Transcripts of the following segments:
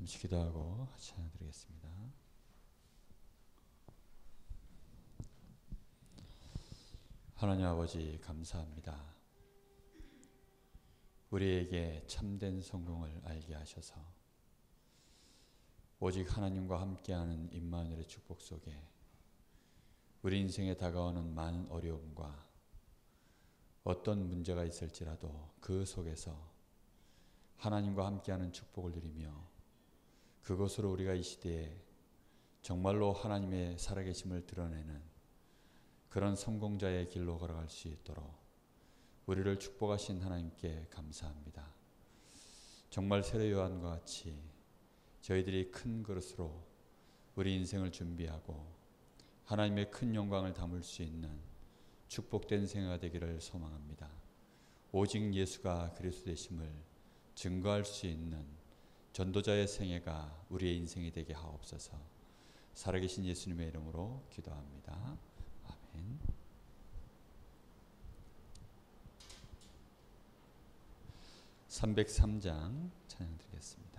잠시 기도하고 찬양 드리겠습니다. 하나님 아버지 감사합니다. 우리에게 참된 성공을 알게 하셔서 오직 하나님과 함께하는 임마누엘의 축복 속에 우리 인생에 다가오는 많은 어려움과 어떤 문제가 있을지라도 그 속에서 하나님과 함께하는 축복을 누리며 그것으로 우리가 이 시대에 정말로 하나님의 살아계심을 드러내는 그런 성공자의 길로 걸어갈 수 있도록 우리를 축복하신 하나님께 감사합니다. 정말 세례 요한과 같이 저희들이 큰 그릇으로 우리 인생을 준비하고 하나님의 큰 영광을 담을 수 있는 축복된 생애가 되기를 소망합니다. 오직 예수가 그리스도 되심을 증거할 수 있는 전도자의 생애가 우리의 인생이 되게 하옵소서. 살아계신 예수님의 이름으로 기도합니다. 아멘. 303장 찬양 드리겠습니다.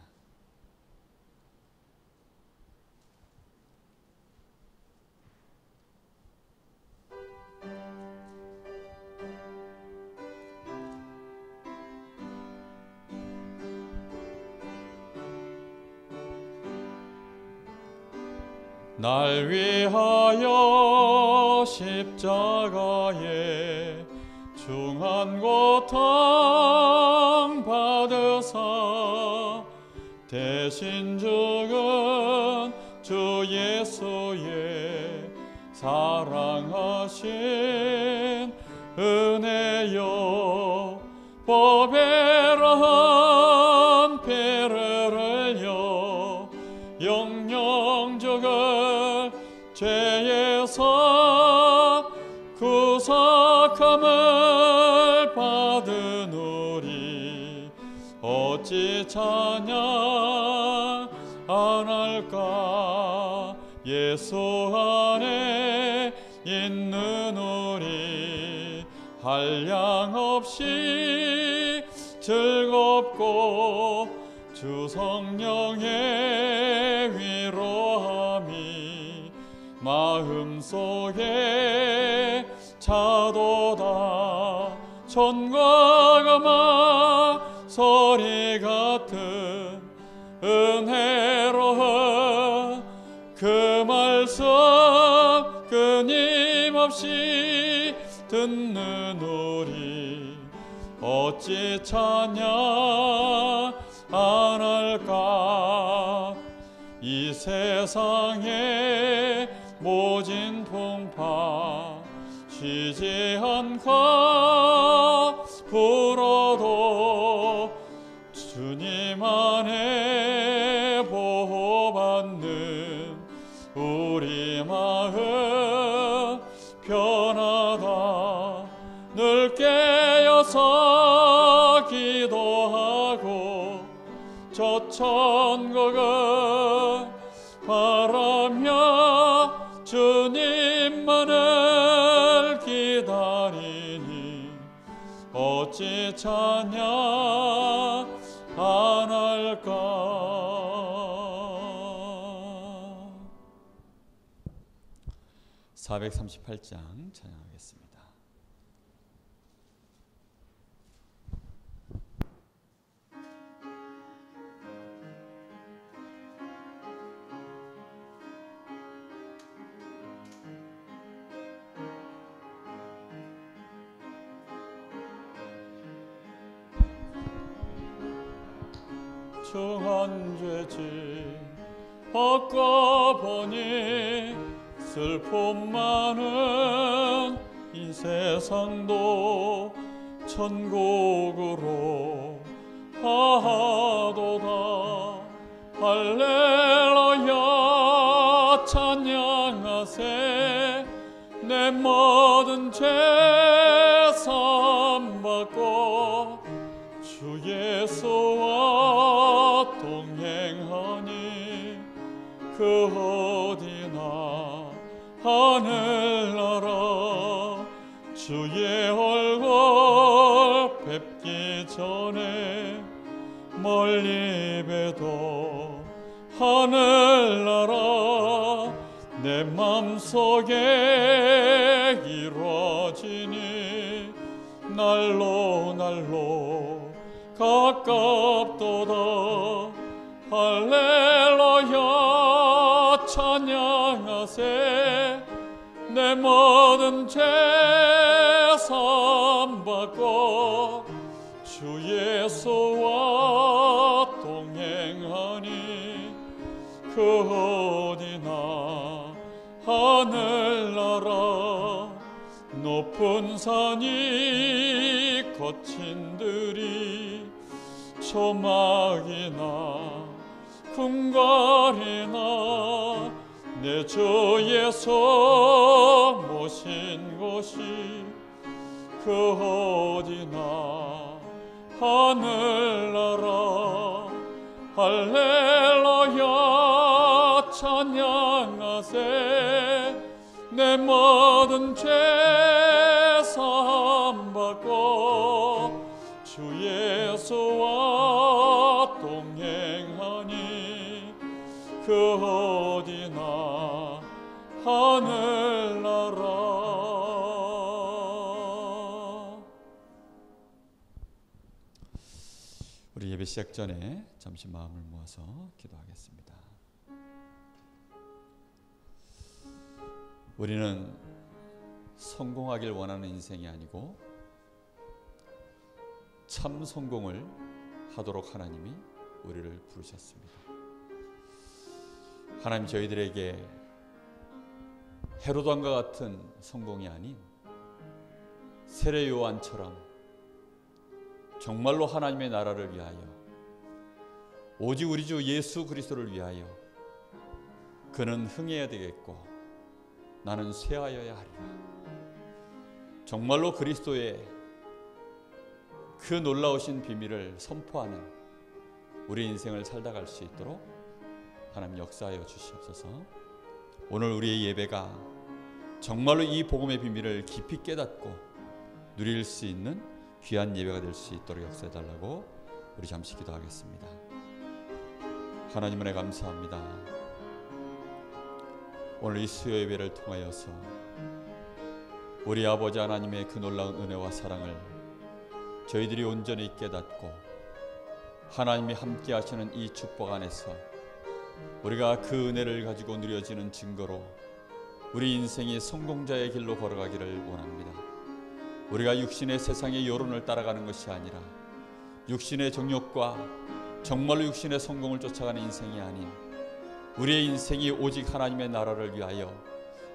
날 위하여 십자가에 중한 고통 받으사 대신 죽은 주 예수의 사랑하신 은혜요 보배로운 피를 흘려 영영 죽을 죄에서 구속함을 받은 우리 어찌 찬양 안 할까. 예수 안에 있는 우리 한량없이 즐겁고 주 성령의 위로함이 마음속에 차도다. 천과 감화 소리 같은 은혜로운 그 말씀 끊임없이 듣는 우리 어찌 찬양 안 할까. 이 세상의 모진 풍파 쉬지 않고 불어도 주님 안에 보호받는 우리 마음 편하다. 늘 깨어서 기도하고 저 천국을 바라며 주님만을 기다리니 어찌 찬양 안 할까. 438장 찬양하겠습니다. 중한 죄짐 벗고 보니 슬픔 많은 이 세상도 천국으로 하도다. 할렐루야 찬양하세. 내 모든 죄 사함받고 주 예수와 동행하니 그 어디나 하늘나라 주의 얼굴 뵙기 전에 멀리 봬도 하늘나라 내 맘속에 이루어지니 날로 날로 가깝도다. 할렐루야 찬양하세. 내 모든 죄산 받고 주 예수와 동행하니 그 어디나 하늘나라 높은 산이 거친 들이 초막이나 궁궐이나 내 주 예수 모신 곳이 그 어디나 하늘나라. 할렐루야 찬양하세. 내 모든 죄산 받고 주 예수와 동행하니 그 어디나 하늘나라. 우리 예배 시작 전에 잠시 마음을 모아서 기도하겠습니다. 우리는 성공하길 원하는 인생이 아니고 참 성공을 하도록 하나님이 우리를 부르셨습니다. 하나님 저희들에게 헤롯 왕과 같은 성공이 아닌 세례 요한처럼 정말로 하나님의 나라를 위하여 오직 우리 주 예수 그리스도를 위하여 그는 흥해야 되겠고 나는 쇠하여야 하리라. 정말로 그리스도의 그 놀라우신 비밀을 선포하는 우리 인생을 살다 갈 수 있도록 하나님 역사하여 주시옵소서. 오늘 우리의 예배가 정말로 이 복음의 비밀을 깊이 깨닫고 누릴 수 있는 귀한 예배가 될 수 있도록 역사해 달라고 우리 잠시 기도하겠습니다. 하나님 은혜 감사합니다. 오늘 이 수요 예배를 통하여서 우리 아버지 하나님의 그 놀라운 은혜와 사랑을 저희들이 온전히 깨닫고 하나님이 함께 하시는 이 축복 안에서 우리가 그 은혜를 가지고 누려지는 증거로 우리 인생이 성공자의 길로 걸어가기를 원합니다. 우리가 육신의 세상의 여론을 따라가는 것이 아니라 육신의 정욕과 정말로 육신의 성공을 쫓아가는 인생이 아닌 우리의 인생이 오직 하나님의 나라를 위하여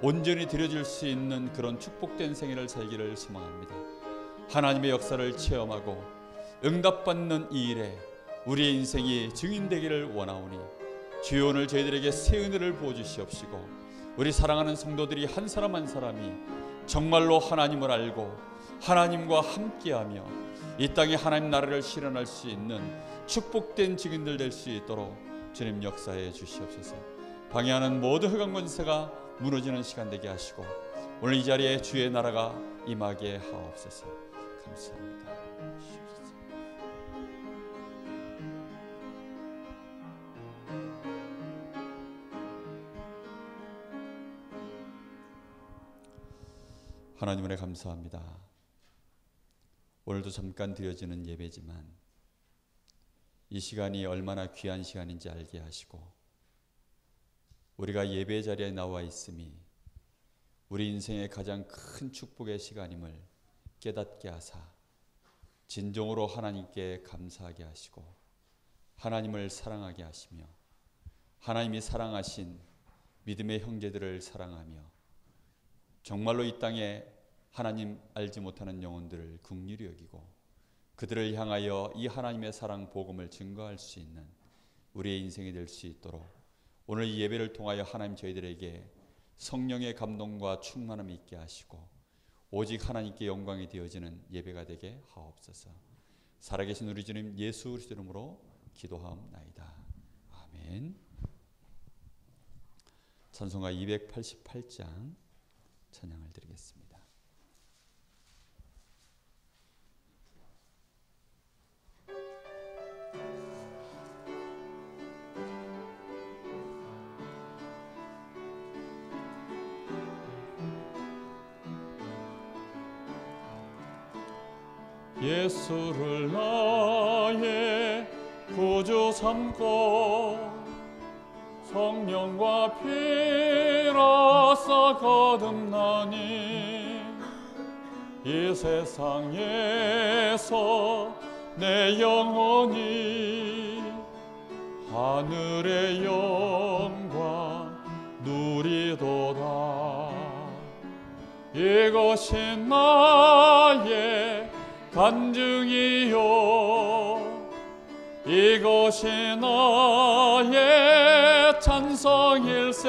온전히 드려질 수 있는 그런 축복된 생애를 살기를 소망합니다. 하나님의 역사를 체험하고 응답받는 이 일에 우리의 인생이 증인되기를 원하오니 주여 오늘 저희들에게 새 은혜를 부어주시옵시고 우리 사랑하는 성도들이 한 사람 한 사람이 정말로 하나님을 알고 하나님과 함께하며 이 땅에 하나님 나라를 실현할 수 있는 축복된 증인들 될 수 있도록 주님 역사해 주시옵소서. 방해하는 모든 흑암 권세가 무너지는 시간 되게 하시고 오늘 이 자리에 주의 나라가 임하게 하옵소서. 감사합니다. 하나님 은혜 감사합니다. 오늘도 잠깐 드려지는 예배지만 이 시간이 얼마나 귀한 시간인지 알게 하시고 우리가 예배 자리에 나와 있음이 우리 인생의 가장 큰 축복의 시간임을 깨닫게 하사 진정으로 하나님께 감사하게 하시고 하나님을 사랑하게 하시며 하나님이 사랑하신 믿음의 형제들을 사랑하며 정말로 이 땅에 하나님 알지 못하는 영혼들을 긍휼히 여기고 그들을 향하여 이 하나님의 사랑 복음을 증거할 수 있는 우리의 인생이 될 수 있도록 오늘 이 예배를 통하여 하나님 저희들에게 성령의 감동과 충만함이 있게 하시고 오직 하나님께 영광이 되어지는 예배가 되게 하옵소서. 살아계신 우리 주님 예수 그리스도 이름으로 기도하옵나이다. 아멘. 찬송가 288장 찬양을 드리겠습니다. 예수를 나의 구주 삼고 성령과 피로써 거듭나니 이 세상에서 내 영혼이 하늘의 영광 누리도다. 이것이 나의 간증이요 이것이 나의 찬송일세.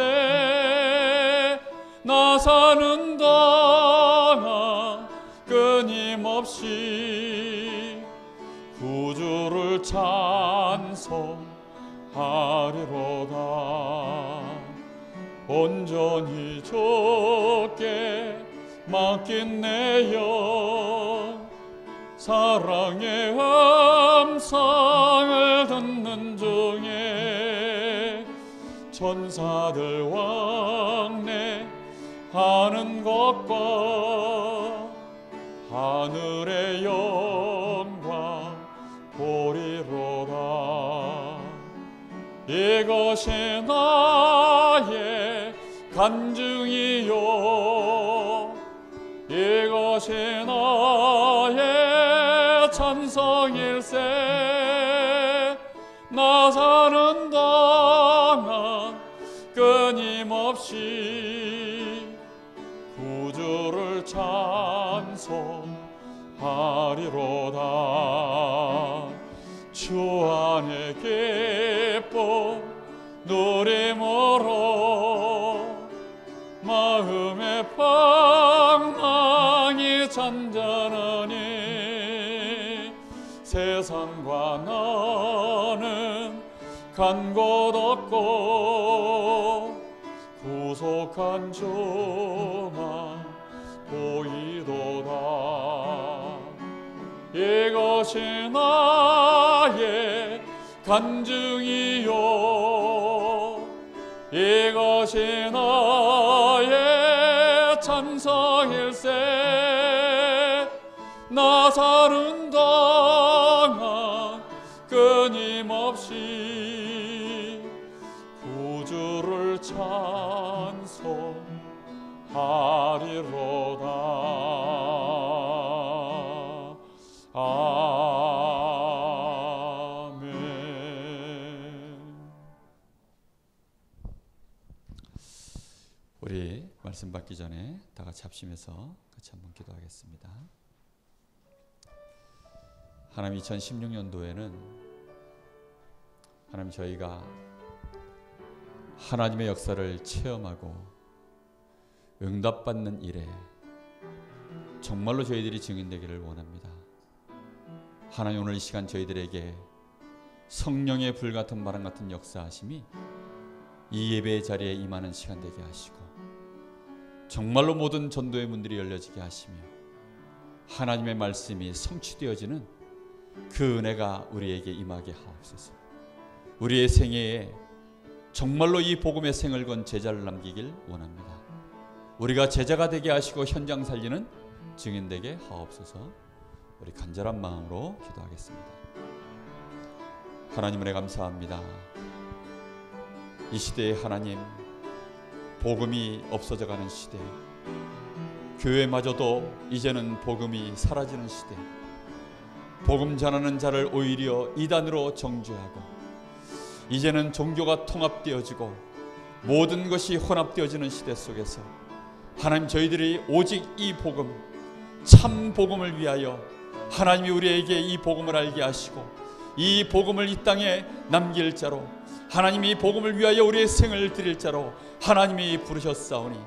나 사는 동안 끊임없이 구주를 찬송하리로다. 온전히 주께 맡긴 내 영 사랑의 음성을 듣는 중에 천사들 왕래하는 것과 하늘의 영광 보리로다. 이것이 나의 간증이요 이것이 나의 찬송일세. 나 사는 동안 끊임없이 구주를 찬송하리로다. 주 안에 기쁨 누림으로 마음의 방랑이 잔잔하니 세상과 나는 간 곳 없고 구속한 주만 보이도다. 이것이 나의 간증이요 이것이 나의 찬송일세. 나 사는 동안 끊임없이 구주를 찬송하리로다. 아멘. 우리 말씀 받기 전에 다 같이 합심해서 같이 한번 기도하겠습니다. 하나님, 2016년도에는 하나님 저희가 하나님의 역사를 체험하고 응답받는 일에 정말로 저희들이 증인되기를 원합니다. 하나님, 오늘 이 시간 저희들에게 성령의 불같은 바람 같은 역사하심이 이 예배의 자리에 임하는 시간 되게 하시고 정말로 모든 전도의 문들이 열려지게 하시며 하나님의 말씀이 성취되어지는 그 은혜가 우리에게 임하게 하옵소서. 우리의 생애에 정말로 이 복음의 생을 건 제자를 남기길 원합니다. 우리가 제자가 되게 하시고 현장 살리는 증인 되게 하옵소서. 우리 간절한 마음으로 기도하겠습니다. 하나님 은혜 감사합니다. 이 시대에 하나님 복음이 없어져가는 시대, 교회마저도 이제는 복음이 사라지는 시대, 복음 전하는 자를 오히려 이단으로 정죄하고 이제는 종교가 통합되어지고 모든 것이 혼합되어지는 시대 속에서 하나님 저희들이 오직 이 복음, 참 복음을 위하여 하나님이 우리에게 이 복음을 알게 하시고 이 복음을 이 땅에 남길 자로 하나님이 이 복음을 위하여 우리의 생을 드릴 자로 하나님이 부르셨사오니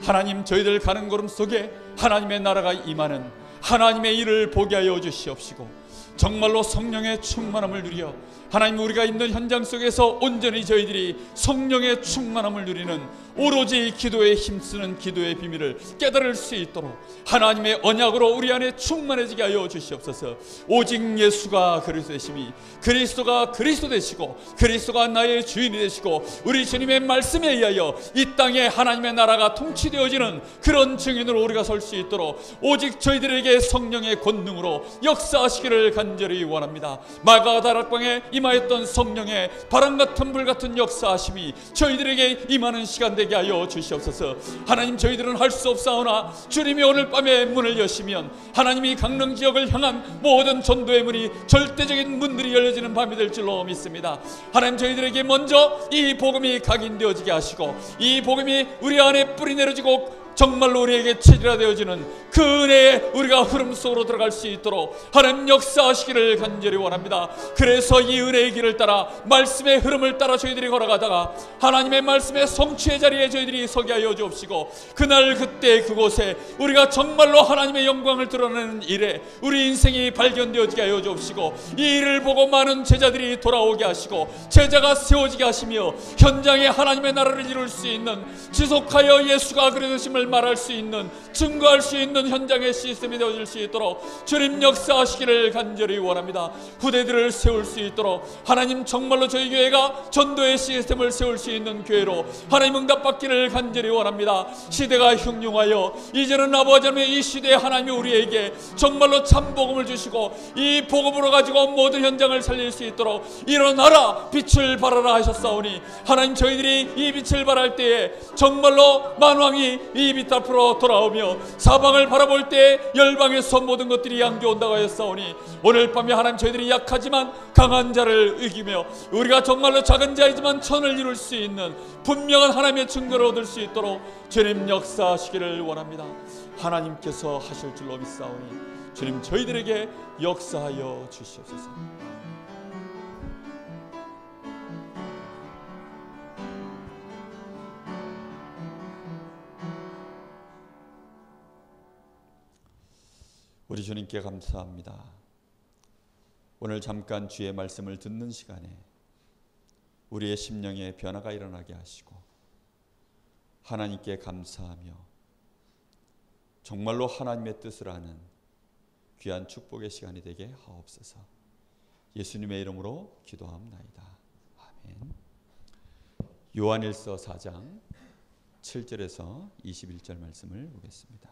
하나님 저희들 가는 걸음 속에 하나님의 나라가 임하는 하나님의 일을 보게 하여 주시옵시고 정말로 성령의 충만함을 누려 하나님, 우리가 있는 현장 속에서 온전히 저희들이 성령의 충만함을 누리는 오로지 기도에 힘쓰는 기도의 비밀을 깨달을 수 있도록 하나님의 언약으로 우리 안에 충만해지게 하여 주시옵소서. 오직 예수가 그리스도 되심이, 그리스도가 그리스도 되시고 그리스도가 나의 주인이 되시고 우리 주님의 말씀에 의하여 이 땅에 하나님의 나라가 통치되어지는 그런 증인으로 우리가 설 수 있도록 오직 저희들에게 성령의 권능으로 역사하시기를 간절히 원합니다. 마가다락방에 임하였던 성령의 바람같은 불같은 역사하심이 저희들에게 임하는 시간 되게 하여 주시옵소서. 하나님, 저희들은 할 수 없사오나 주님이 오늘 밤에 문을 여시면 하나님이 강릉 지역을 향한 모든 전도의 문이 절대적인 문들이 열려지는 밤이 될 줄로 믿습니다. 하나님, 저희들에게 먼저 이 복음이 각인되어지게 하시고 이 복음이 우리 안에 뿌리 내려지고 정말로 우리에게 체질화되어지는 그 은혜에 우리가 흐름 속으로 들어갈 수 있도록 하나님 역사하시기를 간절히 원합니다. 그래서 이 은혜의 길을 따라 말씀의 흐름을 따라 저희들이 걸어가다가 하나님의 말씀의 성취의 자리에 저희들이 서게 하여 주옵시고 그날 그때 그곳에 우리가 정말로 하나님의 영광을 드러내는 일에 우리 인생이 발견되어지게 하여 주옵시고 이 일을 보고 많은 제자들이 돌아오게 하시고 제자가 세워지게 하시며 현장에 하나님의 나라를 이룰 수 있는, 지속하여 예수가 그리스도심을 말할 수 있는, 증거할 수 있는 현장의 시스템이 되어질 수 있도록 주님 역사하시기를 간절히 원합니다. 후대들을 세울 수 있도록 하나님, 정말로 저희 교회가 전도의 시스템을 세울 수 있는 교회로 하나님 응답받기를 간절히 원합니다. 시대가 흉흉하여 이제는 아버지 하나님, 이 시대에 하나님이 우리에게 정말로 참 복음을 주시고 이 복음으로 가지고 모든 현장을 살릴 수 있도록 일어나라 빛을 발하라 하셨사오니 하나님, 저희들이 이 빛을 발할 때에 정말로 만왕이 이 빛 앞으로 돌아오며 사방을 바라볼 때 열방에서 모든 것들이 양겨온다고 하였사오니 오늘 밤에 하나님, 저희들이 약하지만 강한 자를 이기며 우리가 정말로 작은 자이지만 천을 이룰 수 있는 분명한 하나님의 증거를 얻을 수 있도록 주님 역사하시기를 원합니다. 하나님께서 하실 줄로 믿사오니 주님, 저희들에게 역사하여 주시옵소서. 우리 주님께 감사합니다. 오늘 잠깐 주의 말씀을 듣는 시간에 우리의 심령에 변화가 일어나게 하시고 하나님께 감사하며 정말로 하나님의 뜻을 아는 귀한 축복의 시간이 되게 하옵소서. 예수님의 이름으로 기도하옵나이다. 아멘. 요한일서 4장 7절에서 21절 말씀을 보겠습니다.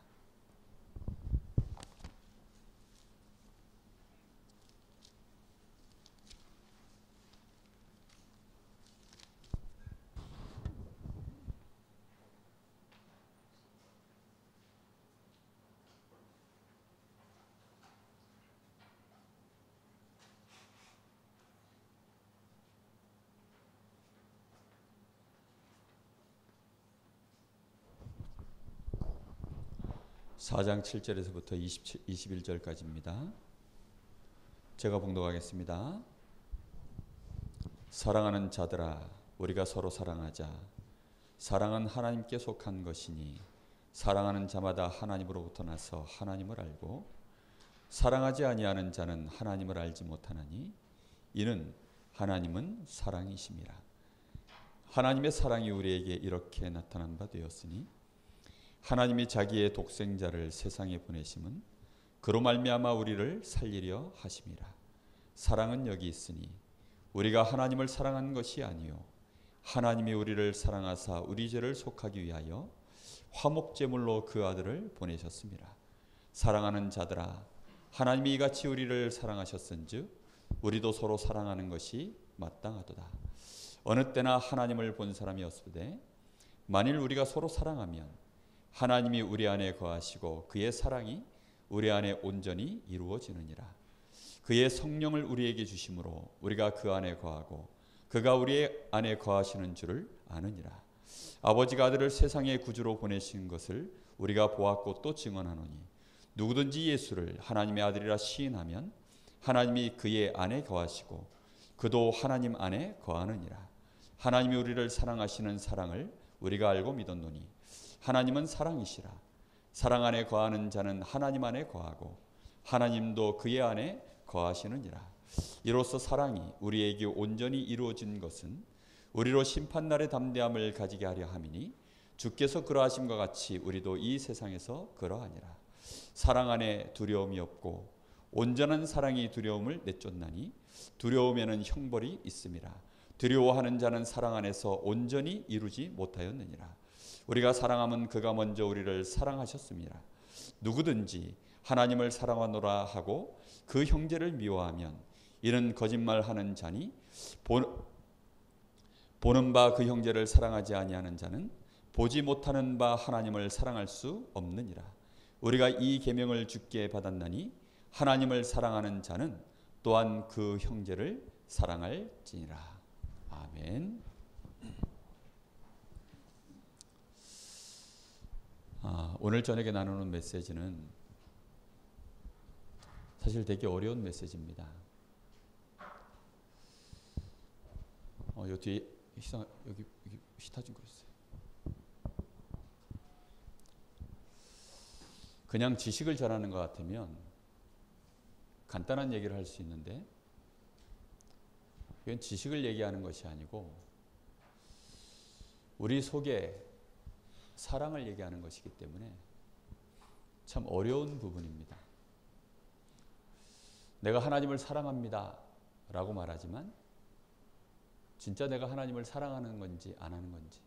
(4장 7절에서부터 21절까지입니다) 제가 봉독하겠습니다. 사랑하는 자들아, 우리가 서로 사랑하자. 사랑은 하나님께 속한 것이니 사랑하는 자마다 하나님으로부터 나서 하나님을 알고 사랑하지 아니하는 자는 하나님을 알지 못하나니 이는 하나님은 사랑이심이라. 하나님의 사랑이 우리에게 이렇게 나타난 바 되었으니 하나님이 자기의 독생자를 세상에 보내심은 그로 말미암아 우리를 살리려 하심이라. 사랑은 여기 있으니 우리가 하나님을 사랑한 것이 아니요 하나님이 우리를 사랑하사 우리 죄를 속하기 위하여 화목제물로 그 아들을 보내셨습니다. 사랑하는 자들아, 하나님이 이같이 우리를 사랑하셨은즉 우리도 서로 사랑하는 것이 마땅하도다. 어느 때나 하나님을 본 사람이 없으되 만일 우리가 서로 사랑하면 하나님이 우리 안에 거하시고 그의 사랑이 우리 안에 온전히 이루어지느니라. 그의 성령을 우리에게 주심으로 우리가 그 안에 거하고 그가 우리 안에 거하시는 줄을 아느니라. 아버지가 아들을 세상의 구주로 보내신 것을 우리가 보았고 또 증언하노니 누구든지 예수를 하나님의 아들이라 시인하면 하나님이 그의 안에 거하시고 그도 하나님 안에 거하느니라. 하나님이 우리를 사랑하시는 사랑을 우리가 알고 믿었노니 하나님은 사랑이시라. 사랑 안에 거하는 자는 하나님 안에 거하고 하나님도 그의 안에 거하시느니라. 이로써 사랑이 우리에게 온전히 이루어진 것은 우리로 심판날의 담대함을 가지게 하려 함이니 주께서 그러하심과 같이 우리도 이 세상에서 그러하니라. 사랑 안에 두려움이 없고 온전한 사랑이 두려움을 내쫓나니 두려움에는 형벌이 있음이라. 두려워하는 자는 사랑 안에서 온전히 이루지 못하였느니라. 우리가 사랑하면 그가 먼저 우리를 사랑하셨습니다. 누구든지 하나님을 사랑하노라 하고 그 형제를 미워하면 이는 거짓말하는 자니 보는 바 그 형제를 사랑하지 아니하는 자는 보지 못하는 바 하나님을 사랑할 수 없느니라. 우리가 이 계명을 주께 받았나니 하나님을 사랑하는 자는 또한 그 형제를 사랑할지니라. 아멘. 오늘 저녁에 나누는 메시지는 사실 되게 어려운 메시지입니다. 요 뒤에 여기 시타 좀 그랬어요. 그냥 지식을 전하는 것 같으면 간단한 얘기를 할 수 있는데 이건 지식을 얘기하는 것이 아니고 우리 속에 사랑을 얘기하는 것이기 때문에 참 어려운 부분입니다. 내가 하나님을 사랑합니다 라고 말하지만 진짜 내가 하나님을 사랑하는 건지 안 하는 건지,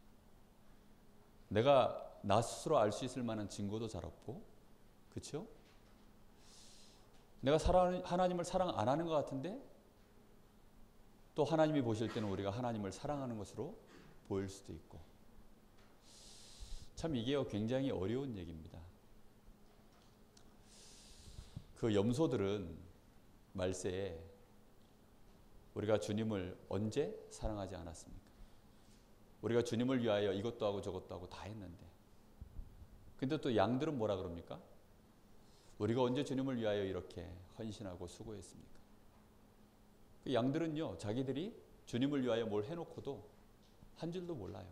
내가 나 스스로 알 수 있을 만한 증거도 잘 없고, 그렇죠? 내가 하나님을 사랑 안 하는 것 같은데 또 하나님이 보실 때는 우리가 하나님을 사랑하는 것으로 보일 수도 있고, 참 이게 굉장히 어려운 얘기입니다. 그 염소들은 말세에 우리가 주님을 언제 사랑하지 않았습니까? 우리가 주님을 위하여 이것도 하고 저것도 하고 다 했는데, 근데 또 양들은 뭐라 그럽니까? 우리가 언제 주님을 위하여 이렇게 헌신하고 수고했습니까? 그 양들은요, 자기들이 주님을 위하여 뭘 해놓고도 한 줄도 몰라요.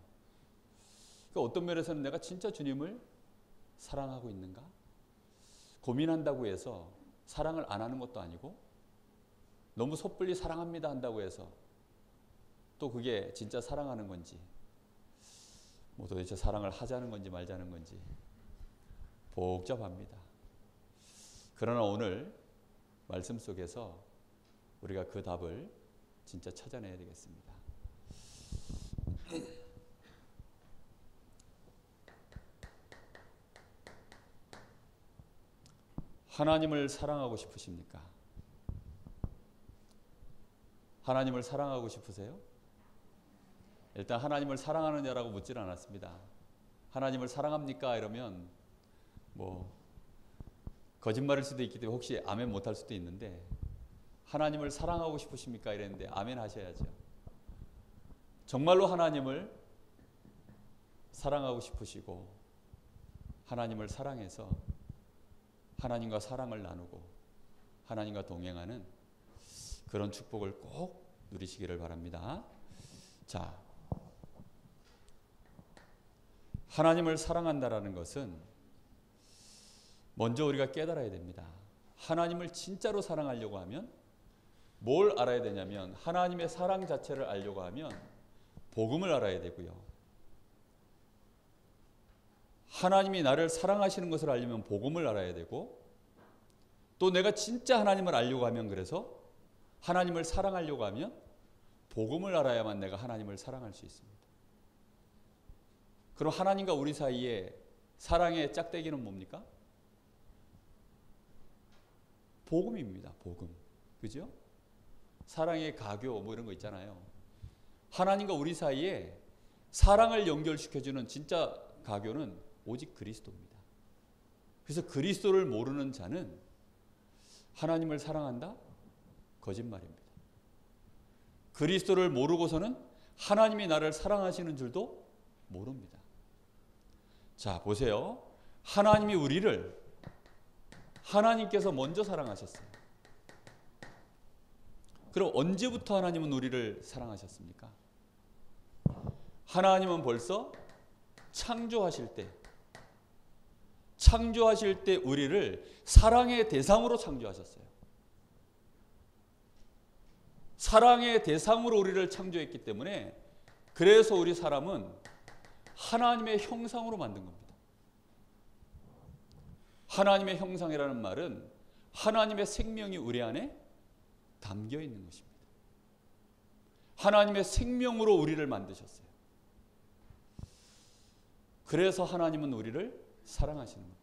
그러니까 어떤 면에서는 내가 진짜 주님을 사랑하고 있는가? 고민한다고 해서 사랑을 안 하는 것도 아니고, 너무 섣불리 사랑합니다 한다고 해서 또 그게 진짜 사랑하는 건지, 뭐 도대체 사랑을 하자는 건지 말자는 건지 복잡합니다. 그러나 오늘 말씀 속에서 우리가 그 답을 진짜 찾아내야 되겠습니다. 하나님을 사랑하고 싶으십니까? 하나님을 사랑하고 싶으세요? 일단 하나님을 사랑하느냐라고 묻질 않았습니다. 하나님을 사랑합니까? 이러면 뭐 거짓말일 수도 있기 때문에 혹시 아멘 못할 수도 있는데, 하나님을 사랑하고 싶으십니까? 이랬는데 아멘 하셔야죠. 정말로 하나님을 사랑하고 싶으시고 하나님을 사랑해서 하나님과 사랑을 나누고 하나님과 동행하는 그런 축복을 꼭 누리시기를 바랍니다. 자, 하나님을 사랑한다라는 것은 먼저 우리가 깨달아야 됩니다. 하나님을 진짜로 사랑하려고 하면 뭘 알아야 되냐면, 하나님의 사랑 자체를 알려고 하면 복음을 알아야 되고요. 하나님이 나를 사랑하시는 것을 알려면 복음을 알아야 되고, 또 내가 진짜 하나님을 알려고 하면, 그래서 하나님을 사랑하려고 하면 복음을 알아야만 내가 하나님을 사랑할 수 있습니다. 그럼 하나님과 우리 사이에 사랑의 짝대기는 뭡니까? 복음입니다. 복음. 그죠? 사랑의 가교 뭐 이런 거 있잖아요. 하나님과 우리 사이에 사랑을 연결시켜주는 진짜 가교는 오직 그리스도입니다. 그래서 그리스도를 모르는 자는 하나님을 사랑한다? 거짓말입니다. 그리스도를 모르고서는 하나님이 나를 사랑하시는 줄도 모릅니다. 자, 보세요. 하나님이 우리를, 하나님께서 먼저 사랑하셨어요. 그럼 언제부터 하나님은 우리를 사랑하셨습니까? 하나님은 벌써 창조하실 때 우리를 사랑의 대상으로 창조하셨어요. 사랑의 대상으로 우리를 창조했기 때문에 그래서 우리 사람은 하나님의 형상으로 만든 겁니다. 하나님의 형상이라는 말은 하나님의 생명이 우리 안에 담겨 있는 것입니다. 하나님의 생명으로 우리를 만드셨어요. 그래서 하나님은 우리를 사랑하시는 겁니다.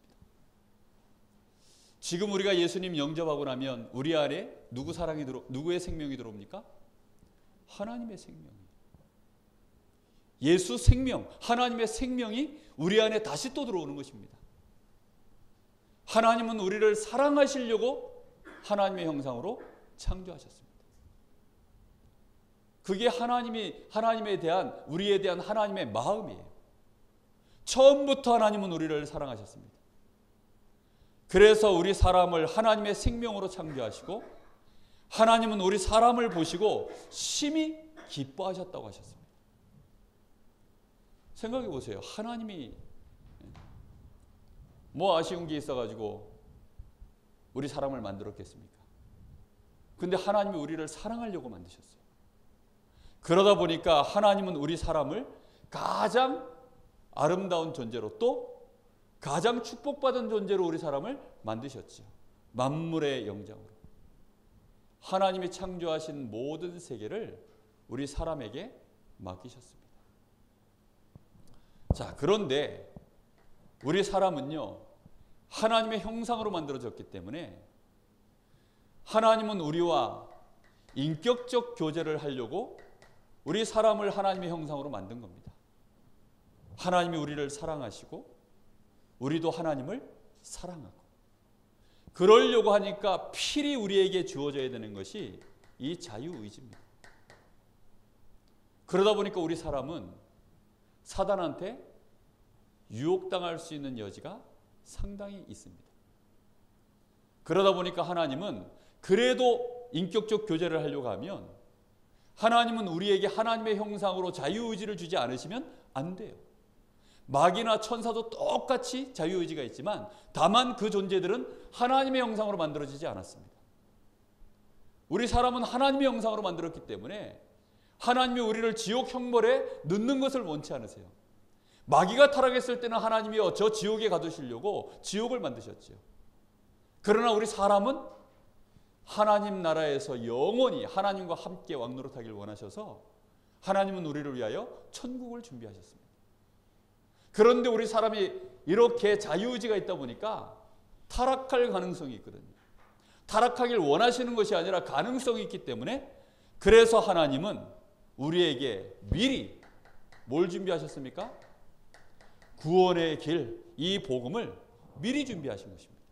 지금 우리가 예수님 영접하고 나면 우리 안에 누구의 생명이 들어옵니까? 하나님의 생명이. 예수 생명, 하나님의 생명이 우리 안에 다시 또 들어오는 것입니다. 하나님은 우리를 사랑하시려고 하나님의 형상으로 창조하셨습니다. 그게 하나님에 대한, 우리에 대한 하나님의 마음이에요. 처음부터 하나님은 우리를 사랑하셨습니다. 그래서 우리 사람을 하나님의 생명으로 창조하시고 하나님은 우리 사람을 보시고 심히 기뻐하셨다고 하셨습니다. 생각해 보세요. 하나님이 뭐 아쉬운 게 있어가지고 우리 사람을 만들었겠습니까? 근데 하나님이 우리를 사랑하려고 만드셨어요. 그러다 보니까 하나님은 우리 사람을 가장 아름다운 존재로 또 가장 축복받은 존재로 우리 사람을 만드셨죠. 만물의 영장으로. 하나님이 창조하신 모든 세계를 우리 사람에게 맡기셨습니다. 자, 그런데 우리 사람은요, 하나님의 형상으로 만들어졌기 때문에 하나님은 우리와 인격적 교제를 하려고 우리 사람을 하나님의 형상으로 만든 겁니다. 하나님이 우리를 사랑하시고 우리도 하나님을 사랑하고, 그러려고 하니까 필히 우리에게 주어져야 되는 것이 이 자유의지입니다. 그러다 보니까 우리 사람은 사단한테 유혹당할 수 있는 여지가 상당히 있습니다. 그러다 보니까 하나님은 그래도 인격적 교제를 하려고 하면 하나님은 우리에게 하나님의 형상으로 자유의지를 주지 않으시면 안 돼요. 마귀나 천사도 똑같이 자유의지가 있지만 다만 그 존재들은 하나님의 형상으로 만들어지지 않았습니다. 우리 사람은 하나님의 형상으로 만들었기 때문에 하나님이 우리를 지옥 형벌에 넣는 것을 원치 않으세요. 마귀가 타락했을 때는 하나님이요, 저 지옥에 가두시려고 지옥을 만드셨죠. 그러나 우리 사람은 하나님 나라에서 영원히 하나님과 함께 왕노릇하길 원하셔서 하나님은 우리를 위하여 천국을 준비하셨습니다. 그런데 우리 사람이 이렇게 자유의지가 있다 보니까 타락할 가능성이 있거든요. 타락하길 원하시는 것이 아니라 가능성이 있기 때문에 그래서 하나님은 우리에게 미리 뭘 준비하셨습니까? 구원의 길, 이 복음을 미리 준비하신 것입니다.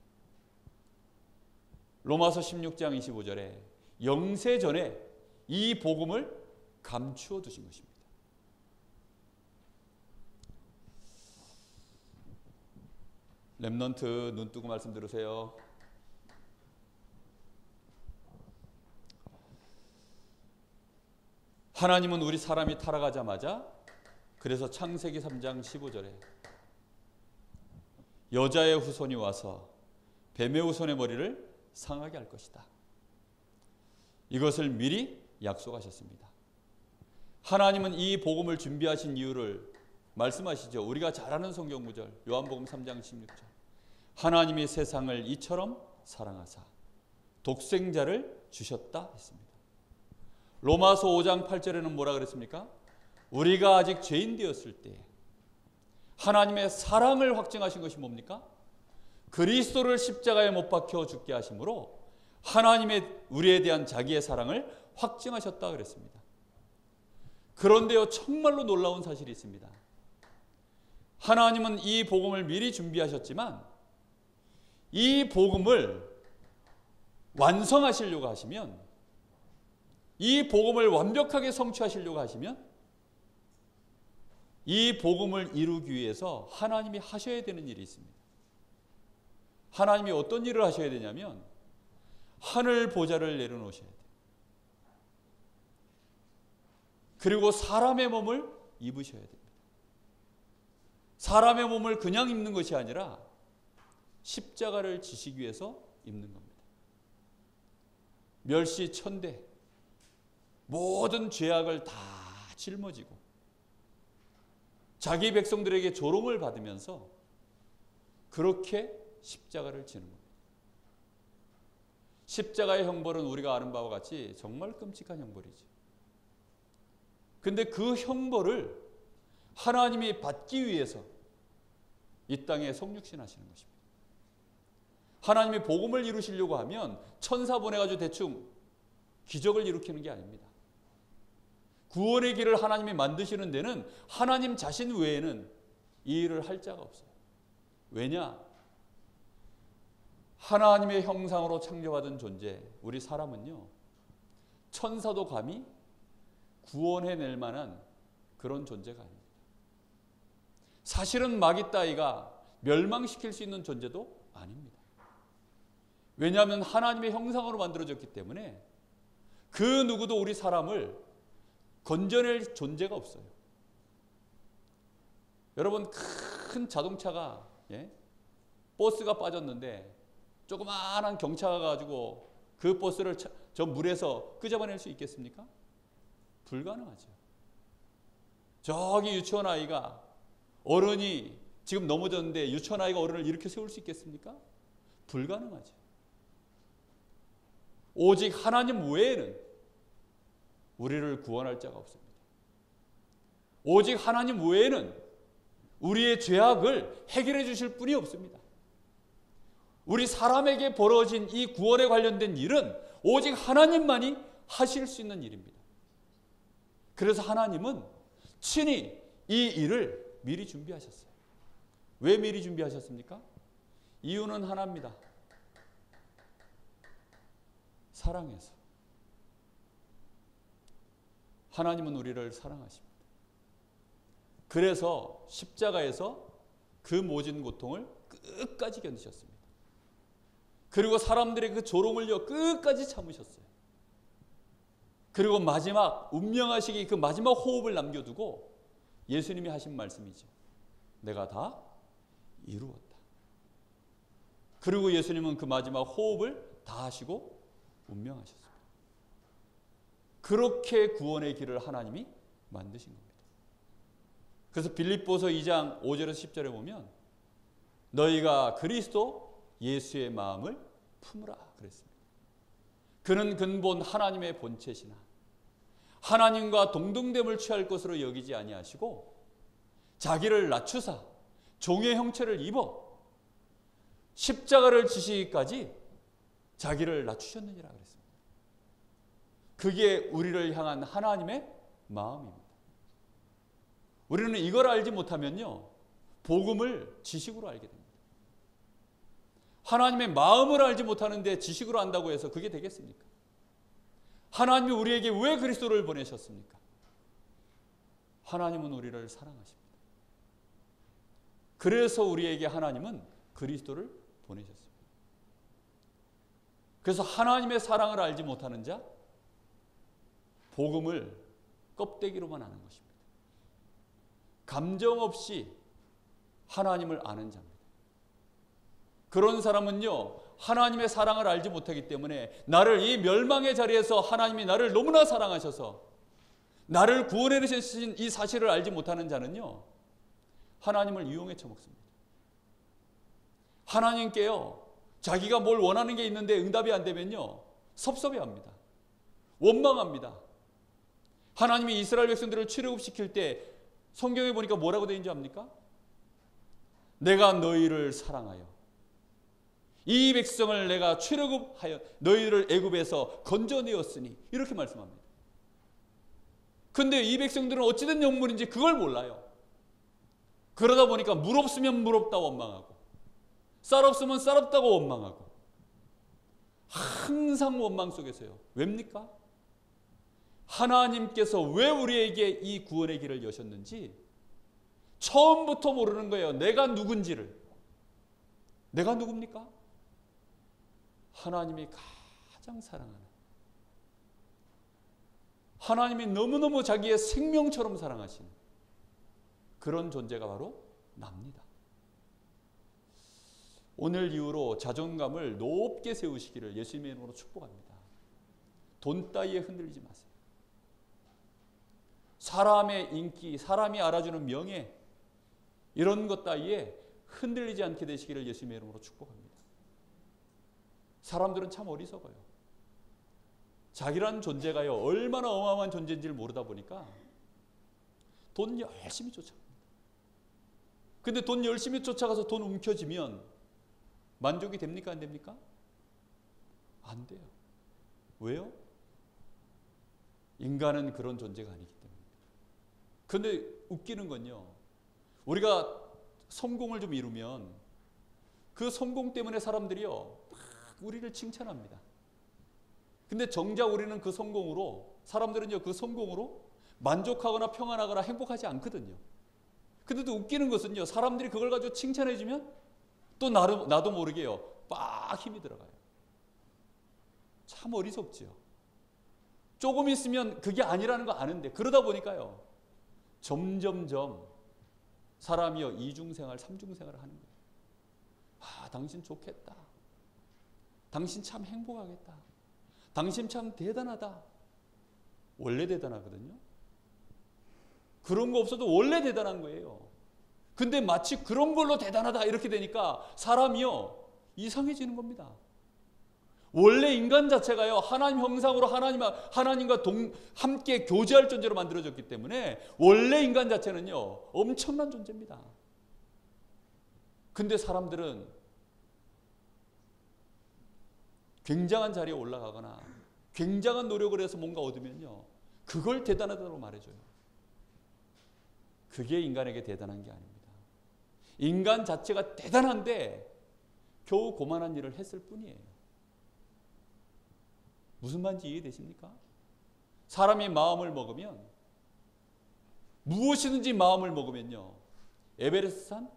로마서 16장 25절에 영세 전에 이 복음을 감추어 두신 것입니다. 렘넌트 눈 뜨고 말씀 들으세요. 하나님은 우리 사람이 타락하자마자 그래서 창세기 3장 15절에 여자의 후손이 와서 뱀의 후손의 머리를 상하게 할 것이다. 이것을 미리 약속하셨습니다. 하나님은 이 복음을 준비하신 이유를 말씀하시죠. 우리가 잘 아는 성경 구절 요한복음 3장 16절. 하나님이 세상을 이처럼 사랑하사 독생자를 주셨다 했습니다. 로마서 5장 8절에는 뭐라 그랬습니까? 우리가 아직 죄인 되었을 때 하나님의 사랑을 확증하신 것이 뭡니까? 그리스도를 십자가에 못 박혀 죽게 하심으로 하나님의 우리에 대한 자기의 사랑을 확증하셨다 그랬습니다. 그런데요, 정말로 놀라운 사실이 있습니다. 하나님은 이 복음을 미리 준비하셨지만 이 복음을 완성하시려고 하시면, 이 복음을 완벽하게 성취하시려고 하시면 이 복음을 이루기 위해서 하나님이 하셔야 되는 일이 있습니다. 하나님이 어떤 일을 하셔야 되냐면 하늘 보좌를 내려놓으셔야 돼요. 그리고 사람의 몸을 입으셔야 됩니다. 사람의 몸을 그냥 입는 것이 아니라 십자가를 지시기 위해서 입는 겁니다. 멸시 천대, 모든 죄악을 다 짊어지고 자기 백성들에게 조롱을 받으면서 그렇게 십자가를 지는 겁니다. 십자가의 형벌은 우리가 아는 바와 같이 정말 끔찍한 형벌이죠. 근데 그 형벌을 하나님이 받기 위해서 이 땅에 성육신하시는 것입니다. 하나님이 복음을 이루시려고 하면 천사 보내가지고 대충 기적을 일으키는 게 아닙니다. 구원의 길을 하나님이 만드시는 데는 하나님 자신 외에는 이 일을 할 자가 없어요. 왜냐? 하나님의 형상으로 창조받은 존재, 우리 사람은요, 천사도 감히 구원해낼 만한 그런 존재가 아닙니다. 사실은 마귀 따위가 멸망시킬 수 있는 존재도 아닙니다. 왜냐하면 하나님의 형상으로 만들어졌기 때문에 그 누구도 우리 사람을 건져낼 존재가 없어요. 여러분, 큰 자동차가, 버스가 빠졌는데 조그마한 경차가 가지고 그 버스를 저 물에서 끄집어낼 수 있겠습니까? 불가능하죠. 저기 유치원 아이가, 어른이 지금 넘어졌는데 유치원 아이가 어른을 이렇게 세울 수 있겠습니까? 불가능하죠. 오직 하나님 외에는 우리를 구원할 자가 없습니다. 오직 하나님 외에는 우리의 죄악을 해결해 주실 분이 없습니다. 우리 사람에게 벌어진 이 구원에 관련된 일은 오직 하나님만이 하실 수 있는 일입니다. 그래서 하나님은 친히 이 일을 미리 준비하셨어요. 왜 미리 준비하셨습니까? 이유는 하나입니다. 사랑해서. 하나님은 우리를 사랑하십니다. 그래서 십자가에서 그 모진 고통을 끝까지 견디셨습니다. 그리고 사람들의 그 조롱을요 끝까지 참으셨어요. 그리고 마지막 운명하시기 그 마지막 호흡을 남겨두고 예수님이 하신 말씀이죠. 내가 다 이루었다. 그리고 예수님은 그 마지막 호흡을 다 하시고 운명하셨습니다. 그렇게 구원의 길을 하나님이 만드신 겁니다. 그래서 빌립보서 2장 5절에서 10절에 보면 너희가 그리스도 예수의 마음을 품으라 그랬습니다. 그는 근본 하나님의 본체시나 하나님과 동등됨을 취할 것으로 여기지 아니하시고 자기를 낮추사 종의 형체를 입어 십자가를 지시기까지 자기를 낮추셨느니라 그랬습니다. 그게 우리를 향한 하나님의 마음입니다. 우리는 이걸 알지 못하면요, 복음을 지식으로 알게 됩니다. 하나님의 마음을 알지 못하는데 지식으로 안다고 해서 그게 되겠습니까? 하나님이 우리에게 왜 그리스도를 보내셨습니까? 하나님은 우리를 사랑하십니다. 그래서 우리에게 하나님은 그리스도를 보내셨습니다. 그래서 하나님의 사랑을 알지 못하는 자, 복음을 껍데기로만 아는 것입니다. 감정 없이 하나님을 아는 자입니다. 그런 사람은요, 하나님의 사랑을 알지 못하기 때문에 나를 이 멸망의 자리에서 하나님이 나를 너무나 사랑하셔서 나를 구원해 주신 이 사실을 알지 못하는 자는요, 하나님을 이용해 처먹습니다. 하나님께요, 자기가 뭘 원하는 게 있는데 응답이 안 되면요, 섭섭해합니다. 원망합니다. 하나님이 이스라엘 백성들을 출애굽시킬 때 성경에 보니까 뭐라고 되어 있는지 압니까? 내가 너희를 사랑하여 이 백성을 내가 출애굽하여 너희를 애굽에서 건져내었으니 이렇게 말씀합니다. 그런데 이 백성들은 어찌된 영문인지 그걸 몰라요. 그러다 보니까 물 없으면 물 없다고 원망하고 쌀 없으면 쌀 없다고 원망하고 항상 원망 속에서요. 왜입니까? 하나님께서 왜 우리에게 이 구원의 길을 여셨는지 처음부터 모르는 거예요. 내가 누군지를. 내가 누굽니까? 하나님이 가장 사랑하는, 하나님이 너무너무 자기의 생명처럼 사랑하시는 그런 존재가 바로 납니다. 오늘 이후로 자존감을 높게 세우시기를 예수님의 이름으로 축복합니다. 돈 따위에 흔들리지 마세요. 사람의 인기, 사람이 알아주는 명예, 이런 것 따위에 흔들리지 않게 되시기를 예수님의 이름으로 축복합니다. 사람들은 참 어리석어요. 자기라는 존재가요, 얼마나 어마어마한 존재인지를 모르다 보니까 돈 열심히 쫓아갑니다. 근데 돈 열심히 쫓아가서 돈 움켜쥐면 만족이 됩니까? 안 됩니까? 안 돼요. 왜요? 인간은 그런 존재가 아니기 때문에. 근데 웃기는 건요, 우리가 성공을 좀 이루면 그 성공 때문에 사람들이요 막 우리를 칭찬합니다. 근데 정작 우리는 그 성공으로, 사람들은요 그 성공으로 만족하거나 평안하거나 행복하지 않거든요. 근데 또 웃기는 것은요, 사람들이 그걸 가지고 칭찬해주면 또 나도 모르게요 빡 힘이 들어가요. 참 어리석지요. 조금 있으면 그게 아니라는 거 아는데, 그러다 보니까요 점점점 사람이요 이중생활, 삼중생활을 하는 거예요. 아, 당신 좋겠다. 당신 참 행복하겠다. 당신 참 대단하다. 원래 대단하거든요. 그런 거 없어도 원래 대단한 거예요. 근데 마치 그런 걸로 대단하다 이렇게 되니까 사람이요 이상해지는 겁니다. 원래 인간 자체가요 하나님 형상으로 하나님과 함께 교제할 존재로 만들어졌기 때문에 원래 인간 자체는요 엄청난 존재입니다. 근데 사람들은 굉장한 자리에 올라가거나 굉장한 노력을 해서 뭔가 얻으면요 그걸 대단하다고 말해줘요. 그게 인간에게 대단한 게 아닙니다. 인간 자체가 대단한데 겨우 고만한 일을 했을 뿐이에요. 무슨 말인지 이해되십니까? 사람이 마음을 먹으면, 무엇이든지 마음을 먹으면요 에베레스트 산,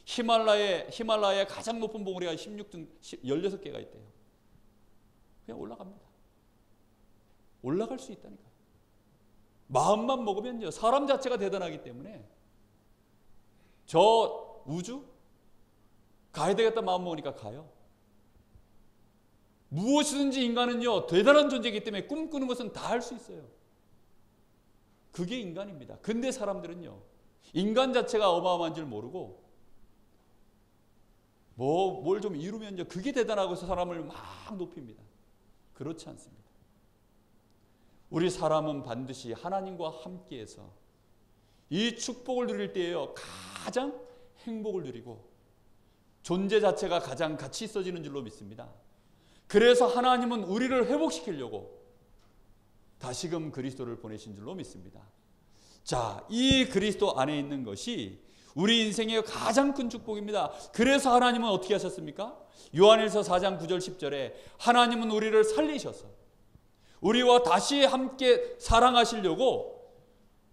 히말라야의 가장 높은 봉우리가 16개가 있대요. 그냥 올라갑니다. 올라갈 수 있다니까요. 마음만 먹으면요 사람 자체가 대단하기 때문에 저 우주 가야 되겠다 마음 먹으니까 가요. 무엇이든지 인간은요 대단한 존재이기 때문에 꿈꾸는 것은 다 할 수 있어요. 그게 인간입니다. 근데 사람들은요 인간 자체가 어마어마한 줄 모르고 뭘 좀 이루면요 그게 대단하고 해서 사람을 막 높입니다. 그렇지 않습니다. 우리 사람은 반드시 하나님과 함께해서 이 축복을 누릴 때에요 가장 행복을 누리고 존재 자체가 가장 가치 있어지는 줄로 믿습니다. 그래서 하나님은 우리를 회복시키려고 다시금 그리스도를 보내신 줄로 믿습니다. 자, 이 그리스도 안에 있는 것이 우리 인생의 가장 큰 축복입니다. 그래서 하나님은 어떻게 하셨습니까? 요한일서 4장 9절 10절에 하나님은 우리를 살리셔서 우리와 다시 함께 사랑하시려고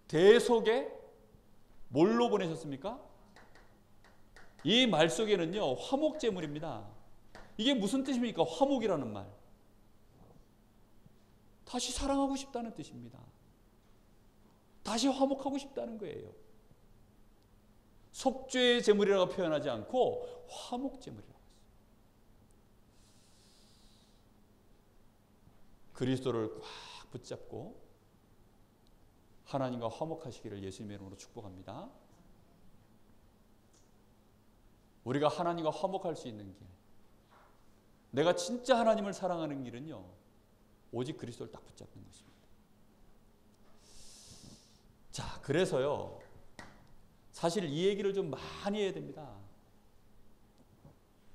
대속에 뭘로 보내셨습니까? 이 말 속에는요 화목제물입니다. 이게 무슨 뜻입니까? 화목이라는 말. 다시 사랑하고 싶다는 뜻입니다. 다시 화목하고 싶다는 거예요. 속죄의 제물이라고 표현하지 않고 화목제물이라고 했어요. 그리스도를 꽉 붙잡고 하나님과 화목하시기를 예수님의 이름으로 축복합니다. 우리가 하나님과 화목할 수 있는 길, 내가 진짜 하나님을 사랑하는 길은요 오직 그리스도를 딱 붙잡는 것입니다. 자, 그래서요 사실 이 얘기를 좀 많이 해야 됩니다.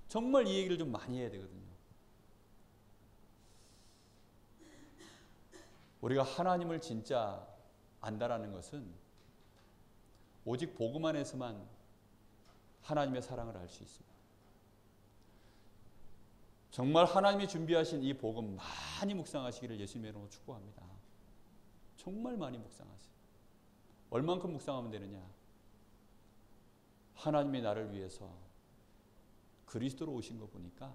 정말 이 얘기를 좀 많이 해야 되거든요. 우리가 하나님을 진짜 안다라는 것은 오직 복음 안에서만 하나님의 사랑을 알 수 있습니다. 정말 하나님이 준비하신 이 복음 많이 묵상하시기를 예수님의 이름으로 축복합니다. 정말 많이 묵상하세요. 얼만큼 묵상하면 되느냐? 하나님이 나를 위해서 그리스도로 오신 거 보니까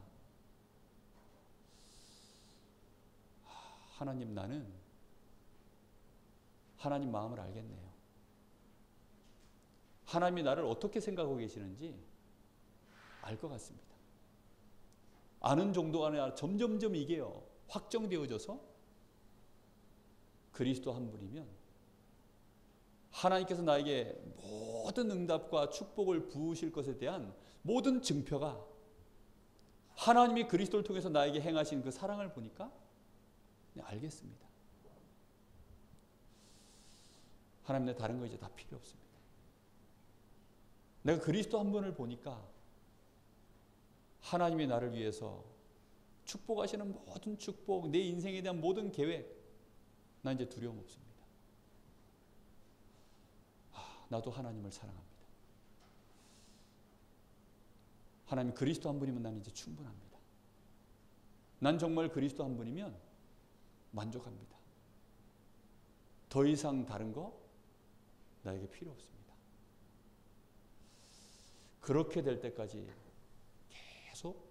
하나님, 나는 하나님 마음을 알겠네요. 하나님이 나를 어떻게 생각하고 계시는지 알 것 같습니다. 아는 정도가 아니라 점점점 이게요 확정되어져서 그리스도 한 분이면 하나님께서 나에게 모든 응답과 축복을 부으실 것에 대한 모든 증표가 하나님이 그리스도를 통해서 나에게 행하신 그 사랑을 보니까 알겠습니다. 하나님, 내 다른 거 이제 다 필요 없습니다. 내가 그리스도 한 분을 보니까 하나님이 나를 위해서 축복하시는 모든 축복, 내 인생에 대한 모든 계획, 나 이제 두려움 없습니다. 나도 하나님을 사랑합니다. 하나님 그리스도 한 분이면 나는 이제 충분합니다. 난 정말 그리스도 한 분이면 만족합니다. 더 이상 다른 거 나에게 필요 없습니다. 그렇게 될 때까지 계속